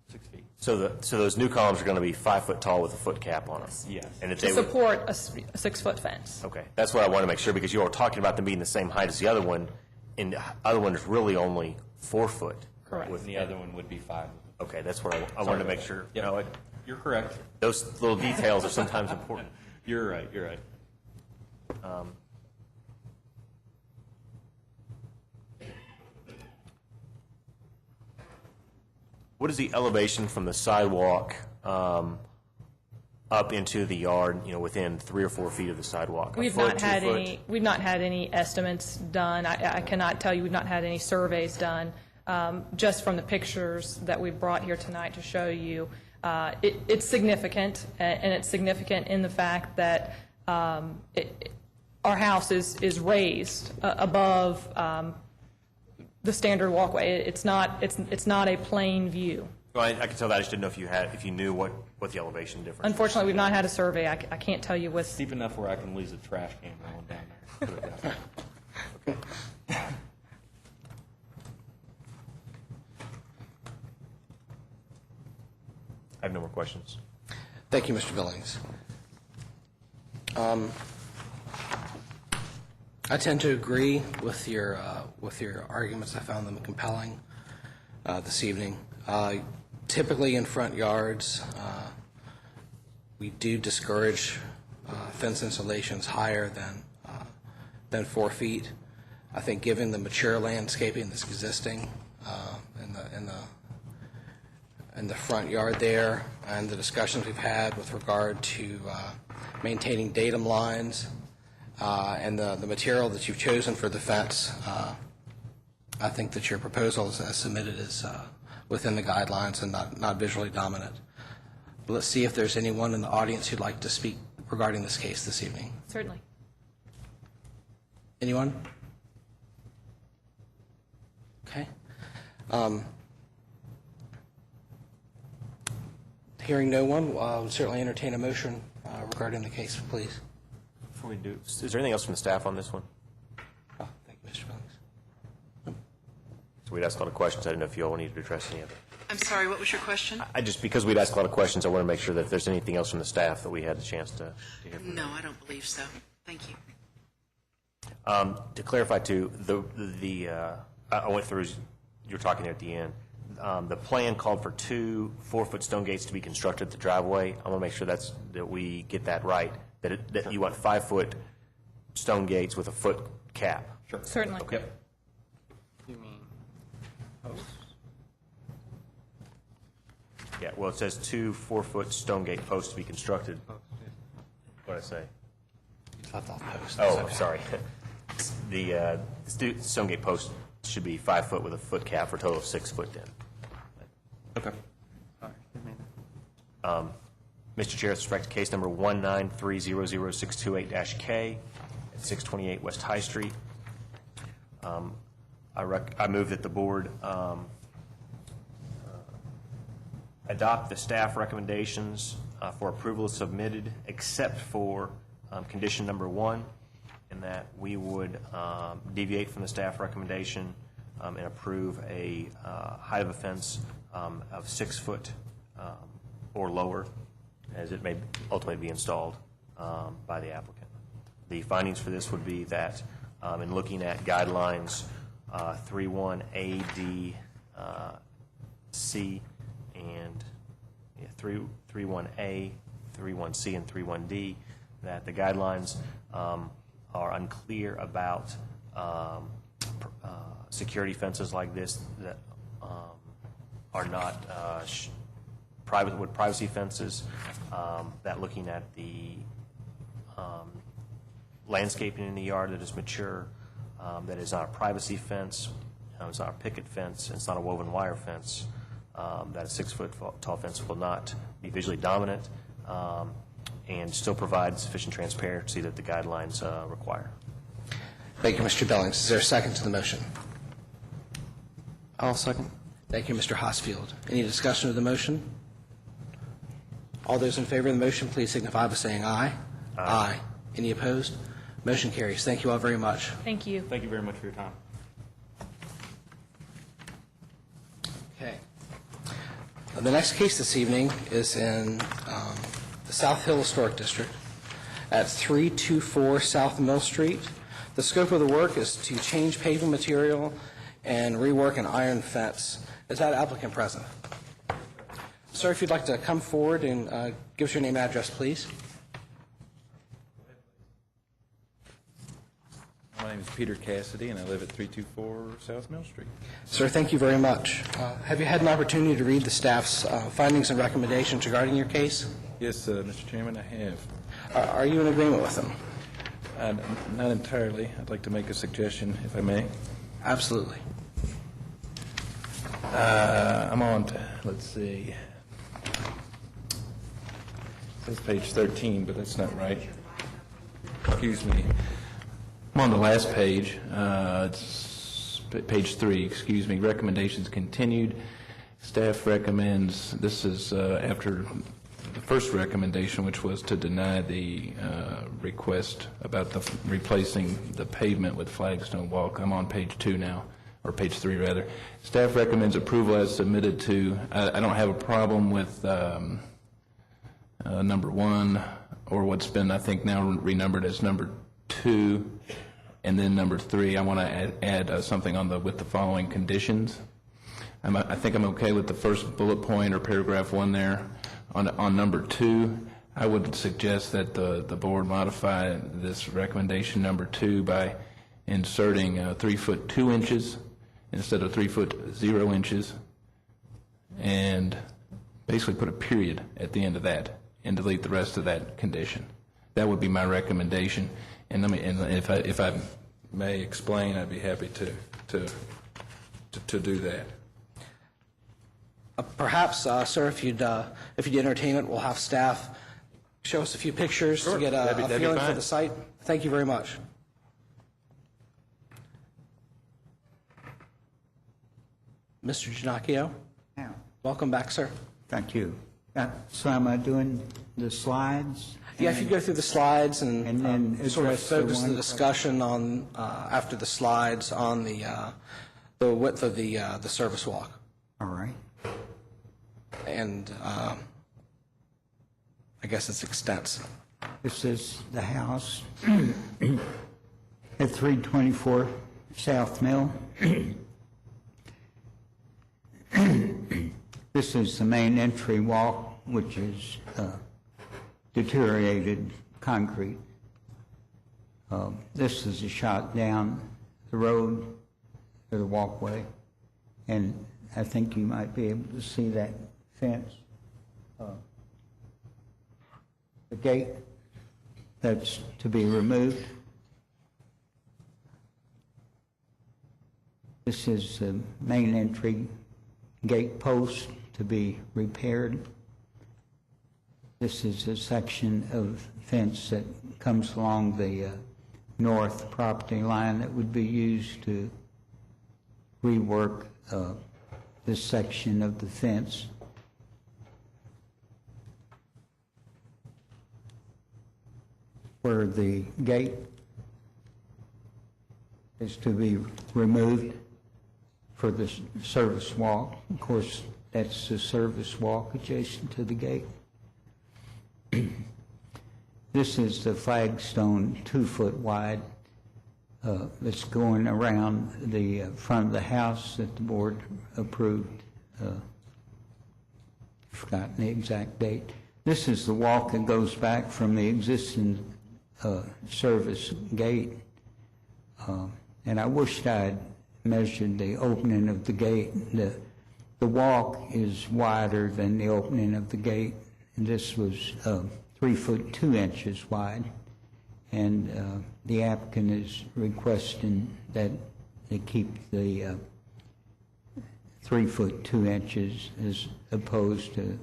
6 feet. So those new columns are going to be 5 foot tall with a foot cap on them? Yes. And if To they would, support a 6-foot fence. okay, that's what I want to make sure, because you were talking about them being the same height as the other one, and the other one is really only 4 foot. Correct. And the other one would be 5. Okay, that's what I wanted to make sure. Yeah. No, You're correct. those little details are sometimes important. You're right, you're right. What is the elevation from the sidewalk up into the yard, within 3 or 4 feet of the sidewalk? We've not had any estimates done. I cannot tell you, we've not had any surveys done. Just from the pictures that we brought here tonight to show you, it's significant, and it's significant in the fact that our house is raised above the standard walkway. It's not a plain view. Well, I can tell that. I just didn't know if you knew what the elevation difference was. Unfortunately, we've not had a survey. I can't tell you with. Steep enough where I can lose a trash can rolling down there. Put it that way. I have no more questions. Thank you, Mr. Billings. I tend to agree with your arguments. I found them compelling this evening. Typically, in front yards, we do discourage fence installations higher than 4 feet. I think, given the mature landscaping that's existing in the front yard there, and the discussions we've had with regard to maintaining datum lines, and the material that you've chosen for the fence, I think that your proposal as submitted is within the guidelines and not visually dominant. But let's see if there's anyone in the audience who'd like to speak regarding this case this evening. Certainly. Anyone? Okay. Hearing no one, I would certainly entertain a motion regarding the case, please. Before we do, is there anything else from the staff on this one? Oh, thank you, Mr. Billings. So we'd asked a lot of questions. I didn't know if you all needed to address any of it. I'm sorry, what was your question? Because we'd asked a lot of questions, I want to make sure that if there's anything else from the staff that we had a chance to hear from. No, I don't believe so. Thank you. To clarify, too, I went through, you were talking there at the end, the plan called for 2 4-foot stone gates to be constructed at the driveway. I want to make sure that we get that right, that you want 5-foot stone gates with a foot cap. Sure. Certainly. Okay. You mean posts? Yeah, well, it says 2 4-foot stone gate posts to be constructed. What did I say? You left off post. Oh, sorry. The stone gate post should be 5 foot with a foot cap for a total of 6 foot then. Okay. Mr. Chair, with respect to case number 193000628-K at 628 West High Street, I move that the board adopt the staff recommendations for approval as submitted, except for condition number 1, in that we would deviate from the staff recommendation and approve a height of a fence of 6 foot or lower, as it may ultimately be installed by the applicant. The findings for this would be that in looking at guidelines 31A, D, C, and 31A, 31C, and 31D, that the guidelines are unclear about security fences like this that are not privacy fences, that looking at the landscaping in the yard that is mature, that is not a privacy fence, it's not a picket fence, it's not a woven wire fence, that a 6-foot tall fence will not be visually dominant and still provide sufficient transparency that the guidelines require. Thank you, Mr. Billings. Is there a second to the motion? I'll second. Thank you, Mr. Hosfield. Any discussion of the motion? All those in favor of the motion, please signify by saying aye. Aye. Any opposed? Motion carries. Thank you all very much. Thank you. Thank you very much for your time. Okay. The next case this evening is in the South Hill Historic District at 324 South Mill Street. The scope of the work is to change paving material and rework an iron fence. Is that applicant present? Sir, if you'd like to come forward and give us your name and address, please. My name is Peter Cassidy, and I live at 324 South Mill Street. Sir, thank you very much. Have you had an opportunity to read the staff's findings and recommendations regarding your case? Yes, Mr. Chairman, I have. Are you in agreement with them? Not entirely. I'd like to make a suggestion, if I may. Absolutely. I'm on, let's see. It says page 13, but that's not right. Excuse me. I'm on the last page. It's page 3, excuse me. Recommendations continued. Staff recommends, this is after the first recommendation, which was to deny the request about replacing the pavement with flagstone walk. I'm on page 2 now, or page 3 rather. Staff recommends approval as submitted to, I don't have a problem with number 1, or what's been, I think, now renumbered as number 2, and then number 3. I want to add something on with the following conditions. I think I'm okay with the first bullet point or paragraph 1 there. On number 2, I would suggest that the board modify this recommendation number 2 by inserting 3 foot 2 inches instead of 3 foot 0 inches, and basically put a period at the end of that and delete the rest of that condition. That would be my recommendation. And if I may explain, I'd be happy to do that. Perhaps, sir, if you'd entertain it, we'll have staff show us a few pictures to get a feeling for the site. Thank you very much. Mr. Ginocchio, welcome back, sir. Thank you. So am I doing the slides? Yeah, if you go through the slides and then sort of address the focus the one- discussion on, after the slides, on the width of the service walk. All right. And I guess its extent. This is the house at 324 South Mill. This is the main entry walk, which is deteriorated concrete. This is a shot down the road to the walkway, and I think you might be able to see that fence. The gate that's to be removed. This is the main entry gate post to be repaired. This is a section of fence that comes along the north property line that would be used to rework this section of the fence. Where the gate is to be removed for the service walk. Of course, that's the service walk adjacent to the gate. This is the flagstone 2 foot wide that's going around the front of the house that the board approved. Forgotten the exact date. This is the walk that goes back from the existing service gate. And I wished I'd measured the opening of the gate. The walk is wider than the opening of the gate. And this was 3 foot 2 inches wide. And the applicant is requesting that they keep the 3 foot 2 inches as opposed to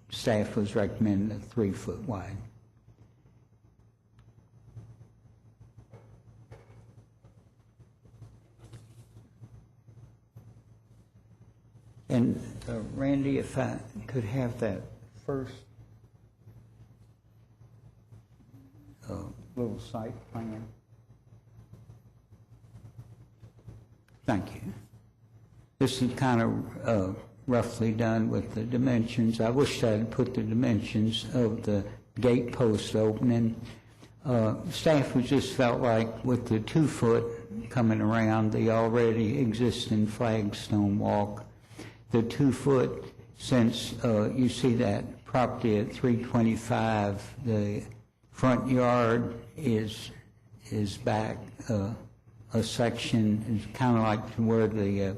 staff was recommending a 3 foot wide. And Randy, if I could have that first little site plan. Thank you. This is kind of roughly done with the dimensions. I wish I had put the dimensions of the gate post opening. Staff just felt like with the 2 foot coming around the already existing flagstone walk, the 2 foot, since you see that property at 325, the front yard is back a section, is kind of like to where the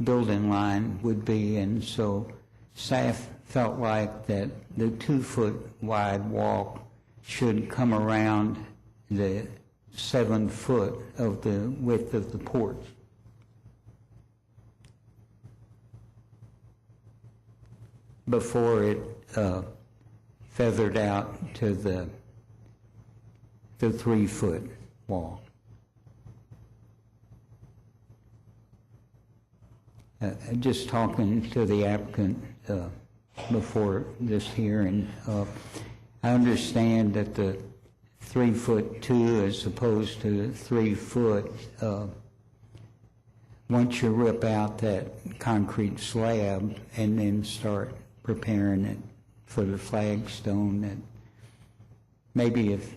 building line would be, and so staff felt like that the 2 foot wide walk should come around the 7 foot of the width of the porch. Before it feathered out to the 3 foot wall. Just talking to the applicant before this hearing, I understand that the 3 foot 2 as opposed to 3 foot, once you rip out that concrete slab and then start preparing it for the flagstone, that maybe if,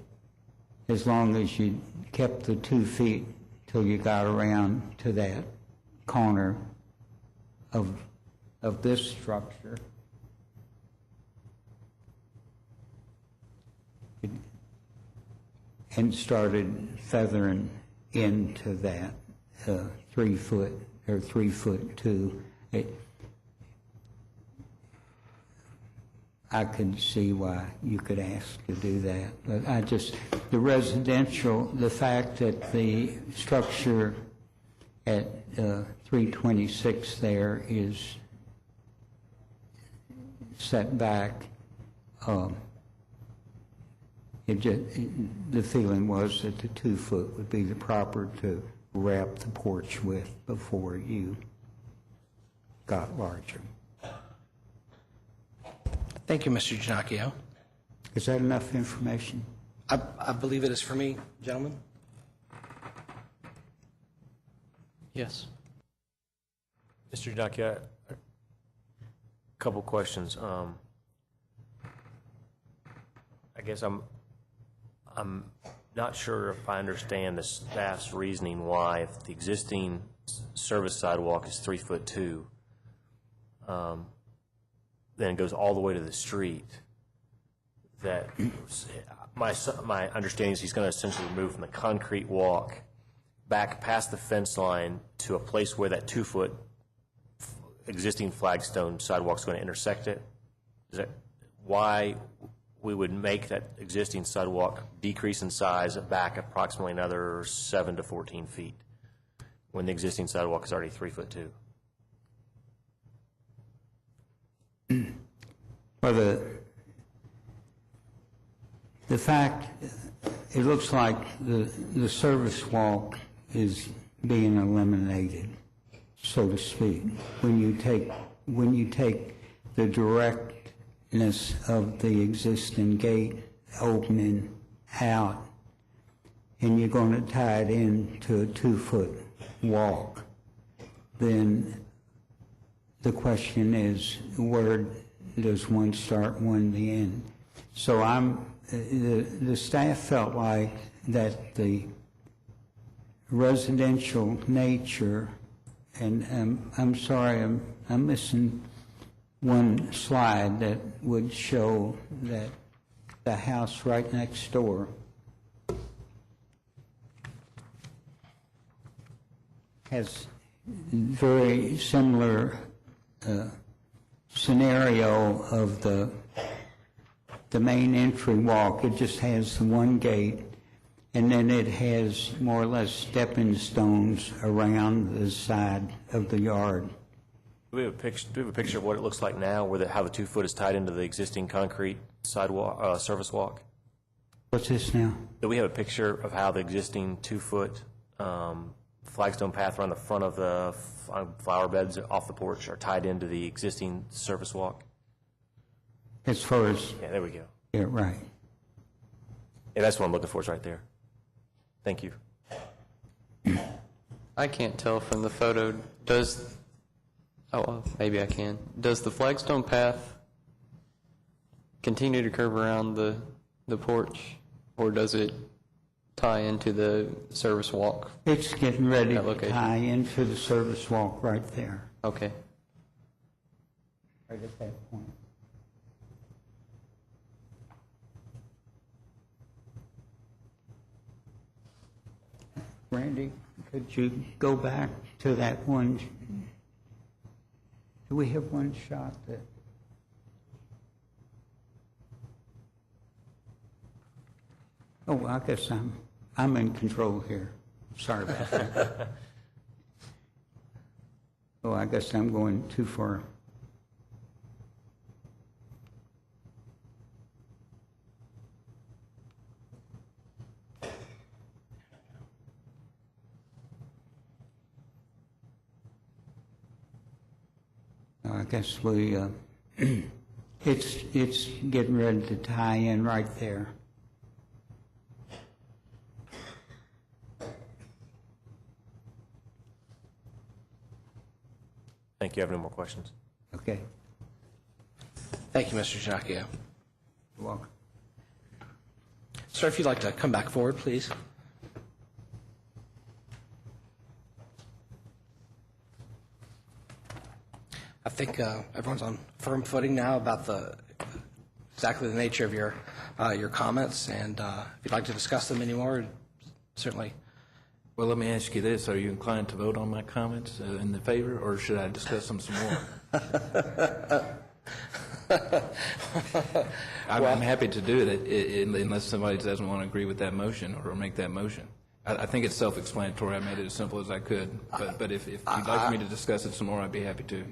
as long as you kept the 2 feet till you got around to that corner of this structure, and started feathering into that 3 foot or 3 foot 2. I could see why you could ask to do that, but the residential, the fact that the structure at 326 there is set back, the feeling was that the 2 foot would be the proper to wrap the porch with before you got larger. Thank you, Mr. Ginocchio. Is that enough information? I believe it is for me, gentlemen. Yes. Mr. Ginocchio, a couple questions. I guess I'm not sure if I understand the staff's reasoning why, if the existing service sidewalk is 3 foot 2, then it goes all the way to the street, that my understanding is he's going to essentially move from the concrete walk back past the fence line to a place where that 2 foot existing flagstone sidewalk is going to intersect it. Is that why we would make that existing sidewalk decrease in size back approximately another 7 to 14 feet when the existing sidewalk is already 3 foot 2? Well, the fact, it looks like the service walk is being eliminated, so to speak. When you take the directness of the existing gate opening out, and you're going to tie it into a 2 foot walk, then the question is, where does one start, one the end? So the staff felt like that the residential nature, and I'm sorry, I'm missing one slide that would show that the house right next door has very similar scenario of the main entry walk. It just has the one gate, and then it has more or less stepping stones around the side of the yard. Do we have a picture of what it looks like now, how the 2 foot is tied into the existing concrete sidewalk, service walk? What's this now? Do we have a picture of how the existing 2 foot flagstone path around the front of the flower beds off the porch are tied into the existing service walk? As far as, Yeah, there we go. yeah, right. Yeah, that's what I'm looking for, is right there. Thank you. I can't tell from the photo, well, maybe I can. Does the flagstone path continue to curve around the porch, or does it tie into the service walk? It's getting ready That to location. tie into the service walk right there, Okay. right at that point. Randy, could you go back to that one? Do we have one shot that? Oh, I guess I'm in control here. Sorry about that. Oh, I guess I'm going too far. I guess we, it's getting ready to tie in right there. Thank you. I have no more questions. Okay, Thank you, Mr. Ginocchio. you're welcome. Sir, if you'd like to come back forward, please. I think everyone's on firm footing now about exactly the nature of your comments, and if you'd like to discuss them anymore, certainly. Well, let me ask you this. Are you inclined to vote on my comments in the favor, or should I discuss them some more? I'm happy to do it unless somebody doesn't want to agree with that motion or make that motion. I think it's self-explanatory. I made it as simple as I could. But if you'd like me to discuss it some more, I'd be happy to.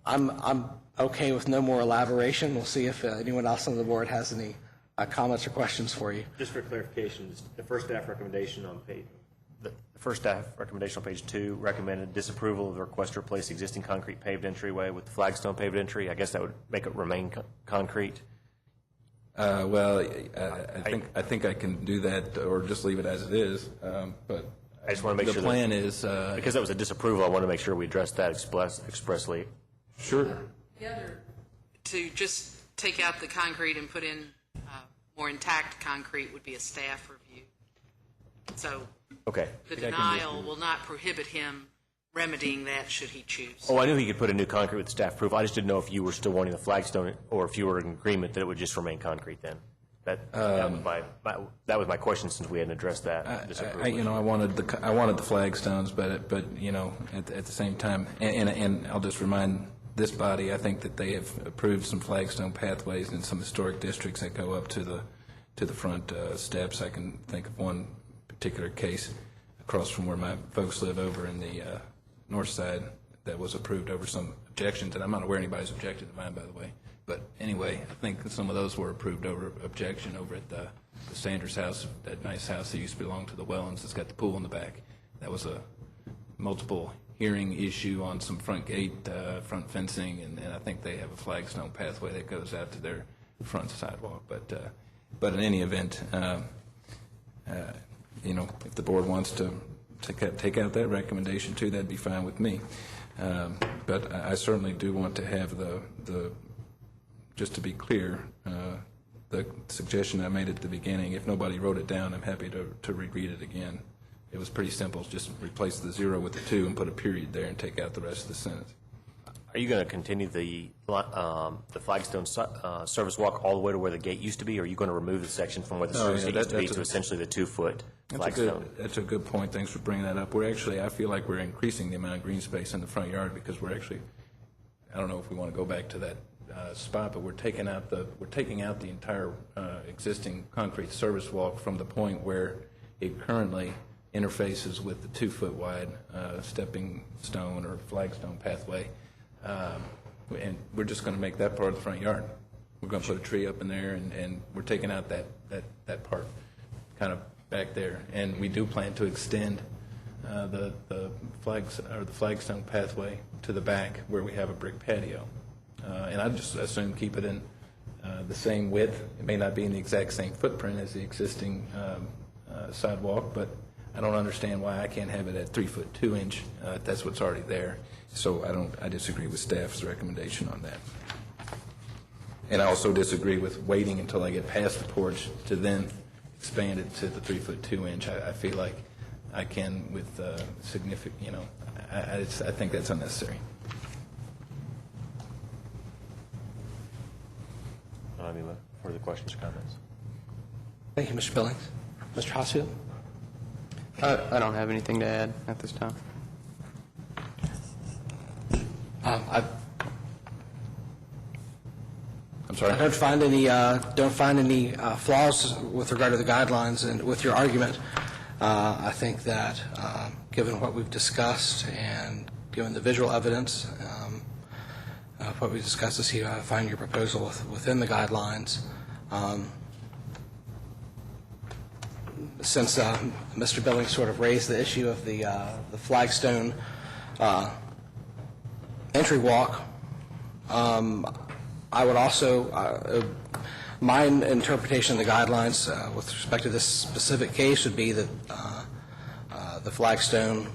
I'm okay with no more elaboration. We'll see if anyone else on the board has any comments or questions for you. Just for clarification, the first staff recommendation on page 2 recommended disapproval of the request to replace existing concrete paved entryway with flagstone paved entry. I guess that would make it remain concrete. Well, I think I can do that, or just leave it as it is. But I just want to make sure the plan is because that was a disapproval. I want to make sure we address that expressly. Sure. The other, to just take out the concrete and put in more intact concrete would be a staff review. So Okay. the denial will not prohibit him remedying that should he choose. Oh, I knew he could put a new concrete with staff proof. I just didn't know if you were still wanting the flagstone, or if you were in agreement that it would just remain concrete then. That was my question, since we hadn't addressed that. disapproval. I wanted the flagstones, but at the same time, and I'll just remind this body, I think that they have approved some flagstone pathways in some historic districts that go up to the front steps. I can think of one particular case across from where my folks live over in the north side that was approved over some objections, and I'm not aware anybody's objected to mine, by the way. But anyway, I think some of those were approved over objection over at the Sanders house, that nice house that used to belong to the Wellens that's got the pool in the back. That was a multiple hearing issue on some front gate, front fencing, and I think they have a flagstone pathway that goes out to their front sidewalk. But in any event, if the board wants to take out that recommendation too, that'd be fine with me. But I certainly do want to have the just to be clear, the suggestion I made at the beginning, if nobody wrote it down, I'm happy to reread it again. It was pretty simple. Just replace the 0 with the 2 and put a period there and take out the rest of the sentence. Are you going to continue the flagstone service walk all the way to where the gate used to be, or are you going to remove the section from where the service gate used to be to essentially the 2-foot flagstone? That's a good point. Thanks for bringing that up. I feel like we're increasing the amount of green space in the front yard because we're actually, I don't know if we want to go back to that spot, but we're taking out the entire existing concrete service walk from the point where it currently interfaces with the 2-foot wide stepping stone or flagstone pathway. And we're just going to make that part of the front yard. We're going to put a tree up in there, and we're taking out that part kind of back there. And we do plan to extend the flags, or the flagstone pathway to the back where we have a brick patio. And I just assume keep it in the same width. It may not be in the exact same footprint as the existing sidewalk, but I don't understand why I can't have it at 3 foot 2 inch. That's what's already there. So I disagree with staff's recommendation on that. And I also disagree with waiting until I get past the porch to then expand it to the 3 foot 2 inch. I feel like I can with significant, I think that's unnecessary. Any further questions or comments? Thank you, Mr. Billings. Mr. Hosfield? I don't have anything to add at this time. I'm sorry? I don't find any flaws with regard to the guidelines and with your argument. I think that given what we've discussed and given the visual evidence, what we discussed this here, I find your proposal within the guidelines. Since Mr. Billings sort of raised the issue of the flagstone entry walk, I would also, my interpretation of the guidelines with respect to this specific case would be that the flagstone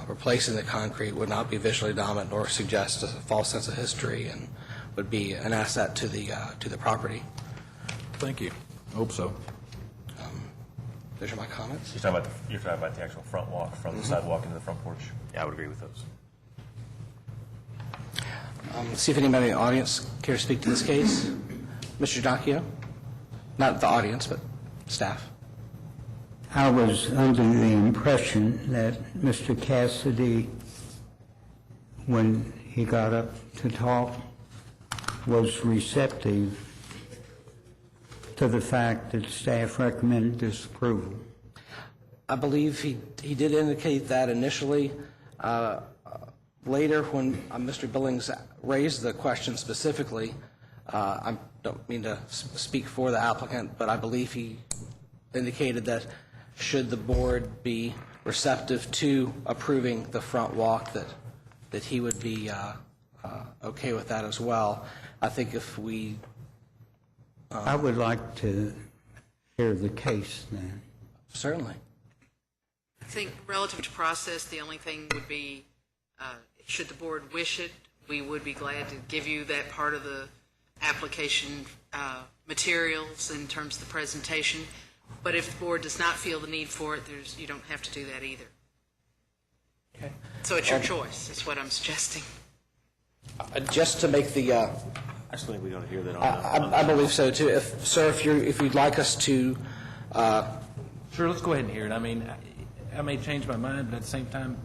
replacing the concrete would not be visually dominant nor suggest a false sense of history, and would be an asset to the property. Thank you. I hope so. Those are my comments. You're talking about the actual front walk from the sidewalk into the front porch? Yeah, I would agree with those. See if anybody in the audience care to speak to this case. Mr. Donahue? Not the audience, but staff. I was under the impression that Mr. Cassidy, when he got up to talk, was receptive to the fact that staff recommended disapproval. I believe he did indicate that initially. Later, when Mr. Billings raised the question specifically, I don't mean to speak for the applicant, but I believe he indicated that should the board be receptive to approving the front walk, that he would be okay with that as well. I think if we... I would like to hear the case then. Certainly. I think relative to process, the only thing would be, should the board wish it, we would be glad to give you that part of the application materials in terms of the presentation. But if the board does not feel the need for it, you don't have to do that either. Okay. So it's your choice, is what I'm suggesting. Just to make the... I just think we ought to hear that on I believe so, too. Sir, if you'd like us to... Sure, let's go ahead and hear it. I mean, I may change my mind, but at the same time,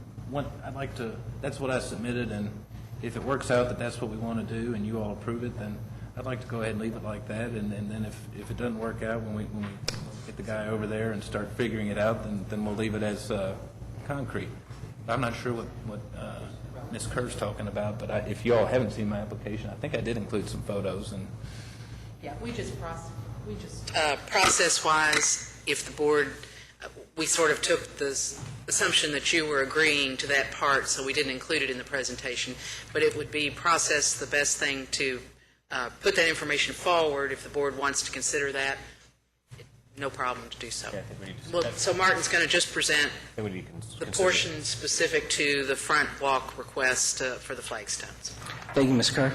I'd like to, that's what I submitted, and if it works out that that's what we want to do and you all approve it, then I'd like to go ahead and leave it like that, and then if it doesn't work out, when we get the guy over there and start figuring it out, then we'll leave it as concrete. I'm not sure what Ms. Kerr's talking about, but if you all haven't seen my application, I think I did include some photos. And Yeah, process-wise, if the board, we sort of took this assumption that you were agreeing to that part, so we didn't include it in the presentation, but it would be process the best thing to put that information forward. If the board wants to consider that, no problem to do so. Yeah, I think we need to- Well, so Martin's going to just present I think we need to the portion specific to the front walk request for the flagstones. Thank you, Ms. Kerr.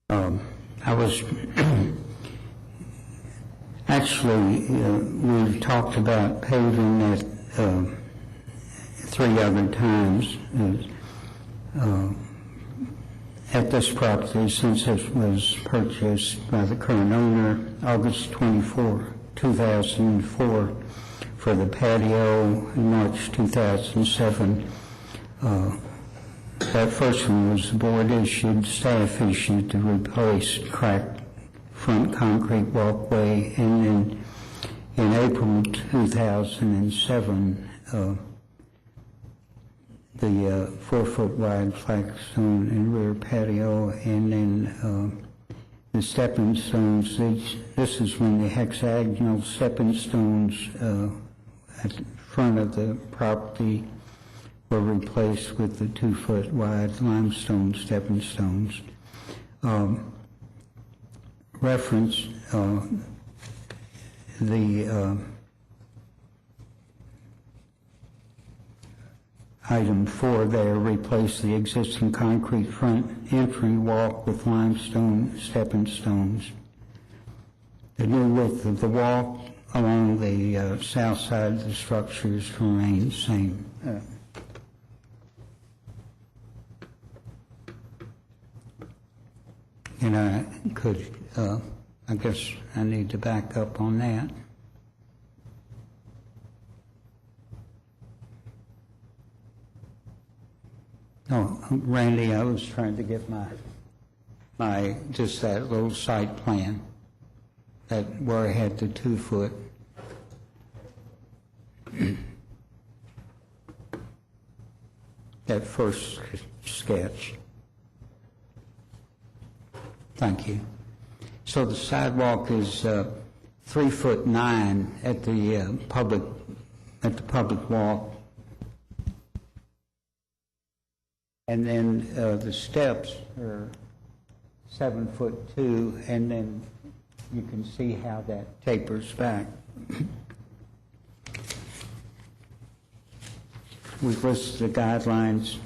I was actually, we've talked about paving it 3 other times at this property since it was purchased by the current owner August 24, 2004 for the patio, in March 2007 That first one was the board issued, staff issued to replace cracked front concrete walkway, and then in April 2007, the 4-foot wide flagstone and rear patio, and then the stepping stones. This is when the hexagonal stepping stones at the front of the property were replaced with the 2-foot wide limestone stepping stones. Reference the item 4 there, replace the existing concrete front entry walk with limestone stepping stones. The new width of the walk along the south side of the structures remains the same. And I could, I guess I need to back up on that. Oh, Randy, I was trying to get my just that little site plan, that where I had the 2-foot. That first sketch. Thank you. So the sidewalk is 3'9" at the public walk. And then the steps are 7'2", and then you can see how that tapers back. We've listed the guidelines.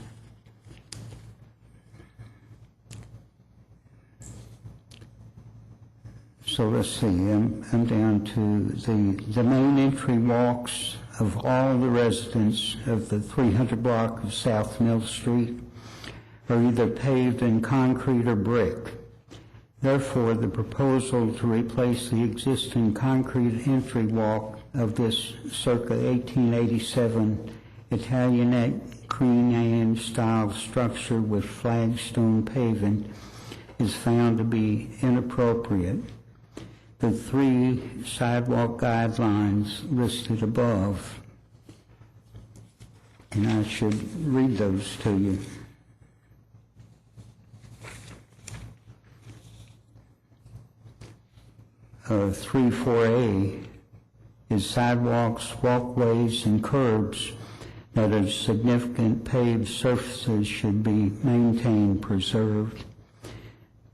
So let's see, I'm down to the main entry walks of all the residents of the 300 block of South Mill Street are either paved in concrete or brick. Therefore, the proposal to replace the existing concrete entry walk of this circa 1887 Italianate Queen Anne style structure with flagstone paving is found to be inappropriate. The 3 sidewalk guidelines listed above, and I should read those to you. Uh, 3.4a is sidewalks, walkways, and curbs that are significant paved surfaces should be maintained, preserved.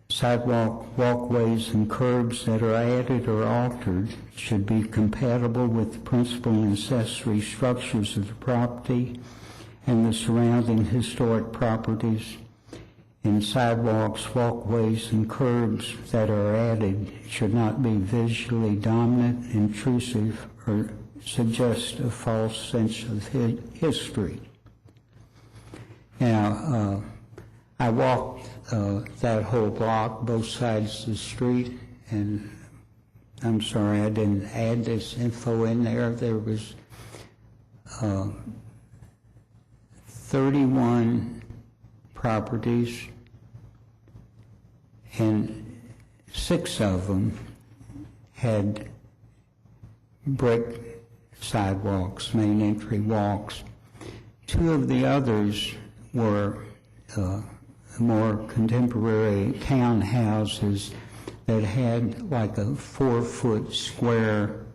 Sidewalk, walkways, and curbs that are added or altered should be compatible with the principal and accessory structures of the property and the surrounding historic properties. And sidewalks, walkways, and curbs that are added should not be visually dominant, intrusive, or suggest a false sense of history. Now, I walked that whole block, both sides of the street, and I'm sorry I didn't add this info in there. There was 31 properties, and 6 of them had brick sidewalks, main entry walks. 2 of the others were more contemporary townhouses that had like a 4-foot square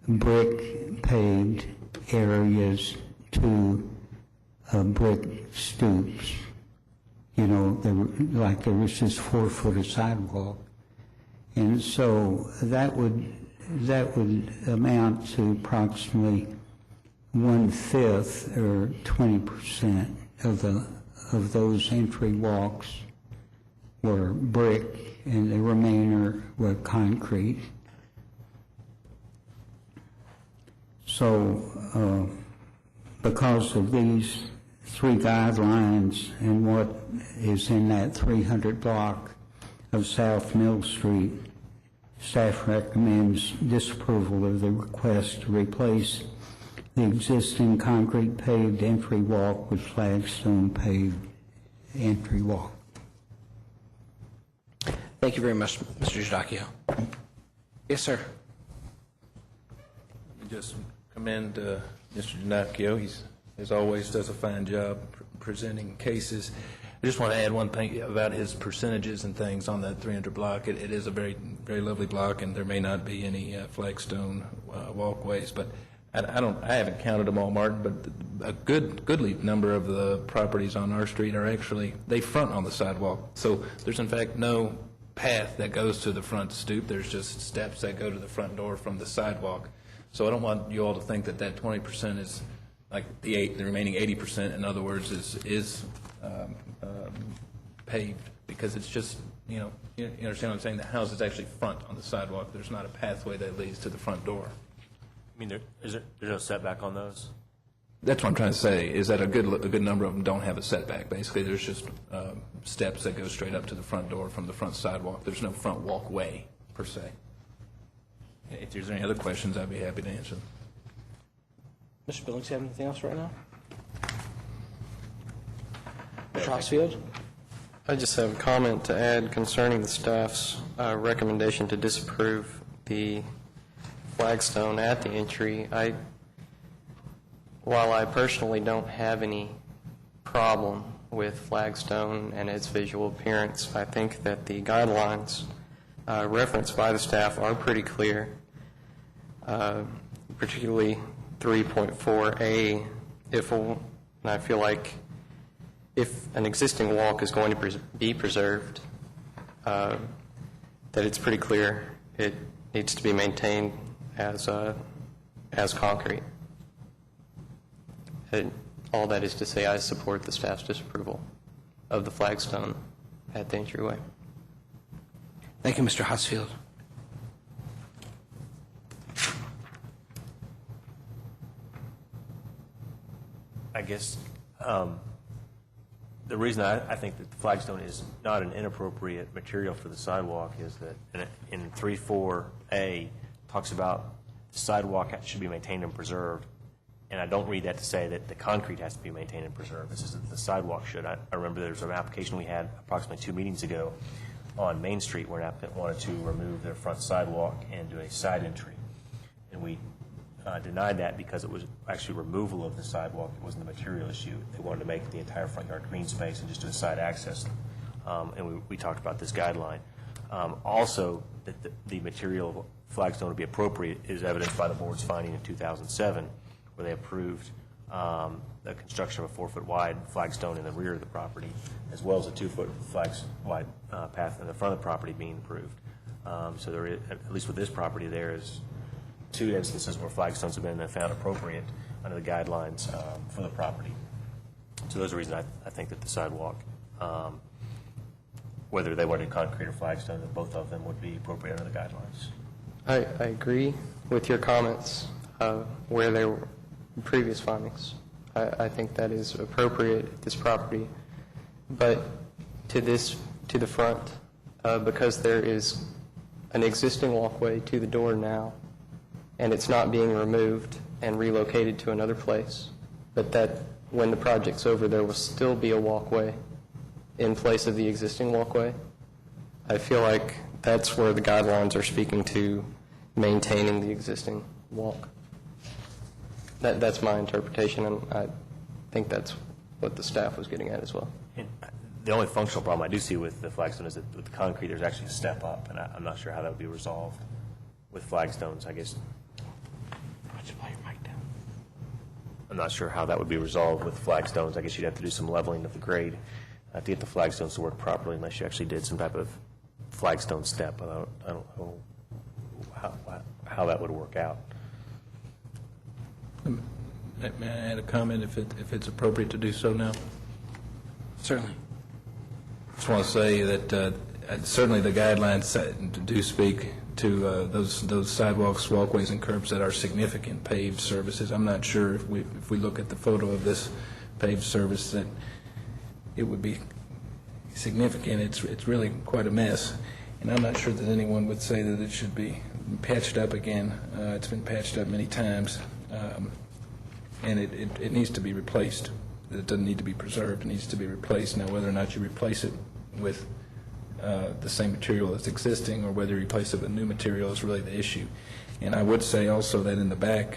brick paved areas to brick stoops. You know, there was this 4-foot of sidewalk, and so that would amount to approximately 1/5 or 20% of those entry walks were brick, and the remainder were concrete. So, because of these 3 guidelines and what is in that 300 block of South Mill Street, staff recommends disapproval of the request to replace the existing concrete paved entry walk with flagstone paved entry walk. Thank you very much, Mr. Gisdacchio. Yes, sir. Just commend Mr. Ginocchio. He's, as always, does a fine job presenting cases. I just want to add one thing about his percentages and things on that 300 block. It is a very, very lovely block, and there may not be any flagstone walkways, but I haven't counted them all, Martin, but a goodly number of the properties on our street are actually, they front on the sidewalk. So there's in fact no path that goes to the front stoop. There's just steps that go to the front door from the sidewalk. So I don't want you all to think that that 20% is like the remaining 80%, in other words, is paved, because it's just, you understand what I'm saying? The house is actually front on the sidewalk. There's not a pathway that leads to the front door. I mean, there's no setback on those? That's what I'm trying to say, is that a good number of them don't have a setback. Basically, there's just steps that go straight up to the front door from the front sidewalk. There's no front walkway, per se. If there's any other questions, I'd be happy to answer them. Mr. Billings, you have anything else right now? Mr. Hosfield? I just have a comment to add concerning the staff's recommendation to disapprove the flagstone at the entry. While I personally don't have any problem with flagstone and its visual appearance, I think that the guidelines referenced by the staff are pretty clear, particularly 3.4A. And I feel like if an existing walk is going to be preserved, that it's pretty clear it needs to be maintained as concrete. And all that is to say, I support the staff's disapproval of the flagstone at the entryway. Thank you, Mr. Hosfield. I guess the reason I think that the flagstone is not an inappropriate material for the sidewalk is that in 3.4A talks about the sidewalk should be maintained and preserved, and I don't read that to say that the concrete has to be maintained and preserved. This is that the sidewalk should. I remember there was an application we had approximately 2 meetings ago on Main Street where an applicant wanted to remove their front sidewalk and do a side entry, and we denied that because it was actually removal of the sidewalk. It wasn't a material issue. They wanted to make the entire front yard green space and just do a side access. And we talked about this guideline. Also, that the material flagstone to be appropriate is evidenced by the board's finding in 2007, where they approved the construction of a 4-foot wide flagstone in the rear of the property, as well as a 2-foot wide path in the front of the property being approved. So there is, at least with this property, there is 2 instances where flagstones have been found appropriate under the guidelines for the property. So those are the reasons I think that the sidewalk, whether they wanted concrete or flagstone, that both of them would be appropriate under the guidelines. I agree with your comments where they were previous findings. I think that is appropriate at this property. But to the front, because there is an existing walkway to the door now, and it's not being removed and relocated to another place, but that when the project's over, there will still be a walkway in place of the existing walkway. I feel like that's where the guidelines are speaking to maintaining the existing walk. That's my interpretation, and I think that's what the staff was getting at as well. And the only functional problem I do see with the flagstone is that with the concrete, there's actually a step up, and I'm not sure how that would be resolved with flagstones. I guess I'm not sure how that would be resolved with flagstones. I guess you'd have to do some leveling of the grade to get the flagstones to work properly, unless you actually did some type of flagstone step. I don't know how that would work out. May I add a comment if it's appropriate to do so now? Certainly. I just want to say that certainly the guidelines do speak to those sidewalks, walkways, and curbs that are significant paved surfaces. I'm not sure if we look at the photo of this paved surface that it would be significant. It's really quite a mess, and I'm not sure that anyone would say that it should be patched up again. It's been patched up many times. and it needs to be replaced. It doesn't need to be preserved, it needs to be replaced. Now, whether or not you replace it with the same material that's existing, or whether you replace it with new material is really the issue. And I would say also that in the back,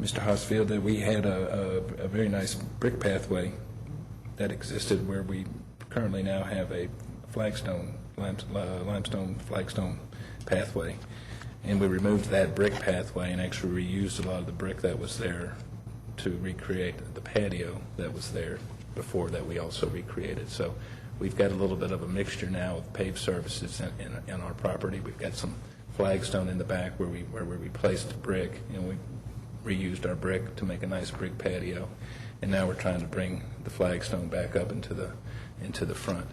Mr. Hosfield, that we had a very nice brick pathway that existed where we currently now have a limestone flagstone pathway. And we removed that brick pathway and actually reused a lot of the brick that was there to recreate the patio that was there before that we also recreated. So we've got a little bit of a mixture now of paved surfaces in our property. We've got some flagstone in the back where we replaced the brick, and we reused our brick to make a nice brick patio. And now we're trying to bring the flagstone back up into the front.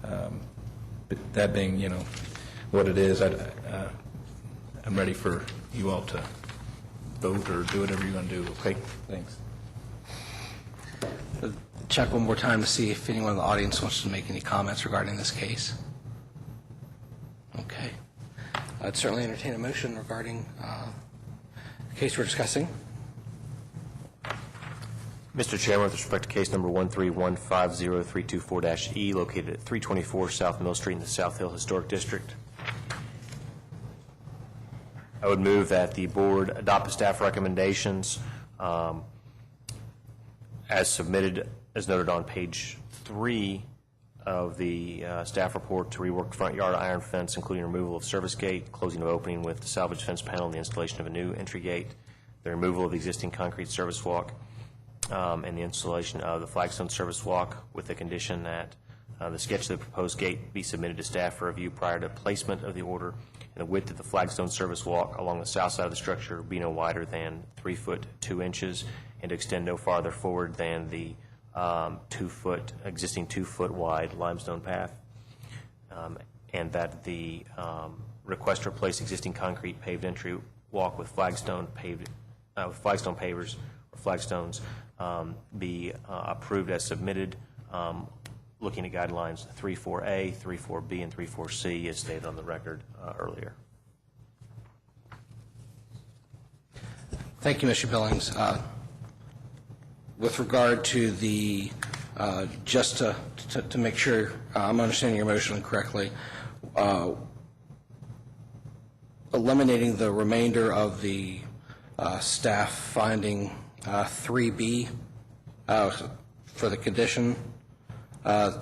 But that being, what it is, I'm ready for you all to vote or do whatever you're going to do. Okay? Thanks. Check one more time to see if anyone in the audience wants to make any comments regarding this case. Okay. I'd certainly entertain a motion regarding the case we're discussing. Mr. Chairman, with respect to case number 13150-324-E, located at 324 South Mill Street in the South Hill Historic District, I would move that the board adopt the staff recommendations as submitted, as noted on page 3 of the staff report, to rework front yard iron fence, including removal of service gate, closing of opening with the salvage fence panel, and the installation of a new entry gate, the removal of the existing concrete service walk, and the installation of the flagstone service walk, with the condition that the sketch of the proposed gate be submitted to staff for review prior to placement of the order, and the width of the flagstone service walk along the south side of the structure be no wider than 3 foot 2 inches, and to extend no farther forward than the existing 2 foot wide limestone path, and that the request to replace existing concrete paved entry walk with flagstone pavers or flagstones be approved as submitted, looking at guidelines 34A, 34B, and 34C as stated on the record earlier. Thank you, Mr. Billings. With regard to the, just to make sure I'm understanding your motion correctly, eliminating the remainder of the staff finding 3B for the condition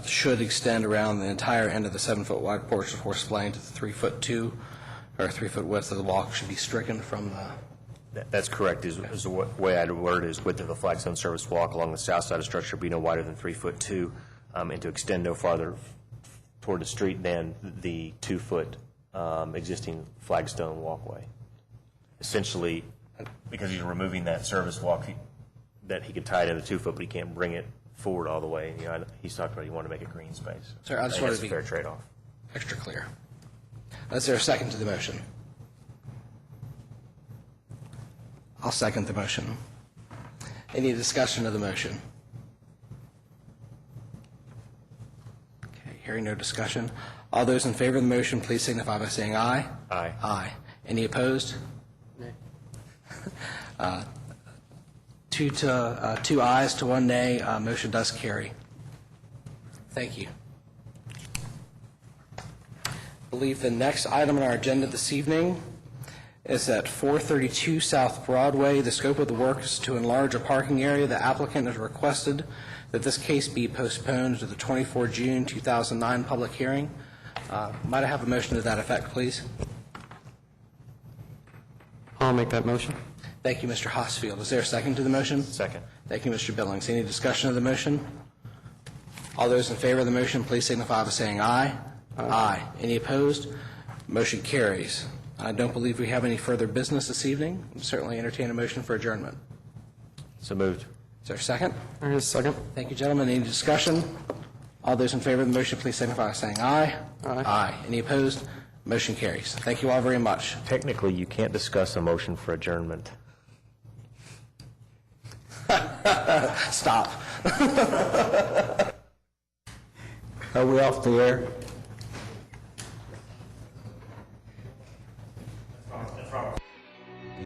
should extend around the entire end of the 7 foot wide porch of horse lane to the 3 foot 2 or 3 foot width of the walk should be stricken from the. That's correct. Is the way I'd word it is width of the flagstone service walk along the south side of the structure be no wider than 3 foot 2, and to extend no farther toward the street than the 2 foot existing flagstone walkway. Essentially, because he's removing that service walk, that he could tie it in the 2 foot, but he can't bring it forward all the way. He's talked about he wanted to make a green space. Sir, I just wanted to be fair trade-off. Extra clear. Is there a second to the motion? I'll second the motion. Any discussion of the motion? Okay, hearing no discussion. All those in favor of the motion, please signify by saying aye. Aye. Aye. Any opposed? Nay. 2 ayes to 1 nay. Motion does carry. Thank you. I believe the next item on our agenda this evening is at 432 South Broadway. The scope of the work is to enlarge a parking area. The applicant has requested that this case be postponed to the 24 June 2009 public hearing. Might I have a motion to that effect, please? I'll make that motion. Thank you, Mr. Hosfield. Is there a second to the motion? Second. Thank you, Mr. Billings. Any discussion of the motion? All those in favor of the motion, please signify by saying aye. Aye. Any opposed? Motion carries. I don't believe we have any further business this evening. I'll certainly entertain a motion for adjournment. So moved. Is there a second? There is a second. Thank you, gentlemen. Any discussion? All those in favor of the motion, please signify by saying aye. Aye. Aye. Any opposed? Motion carries. Thank you all very much. Technically, you can't discuss a motion for adjournment. Stop. Are we off the air?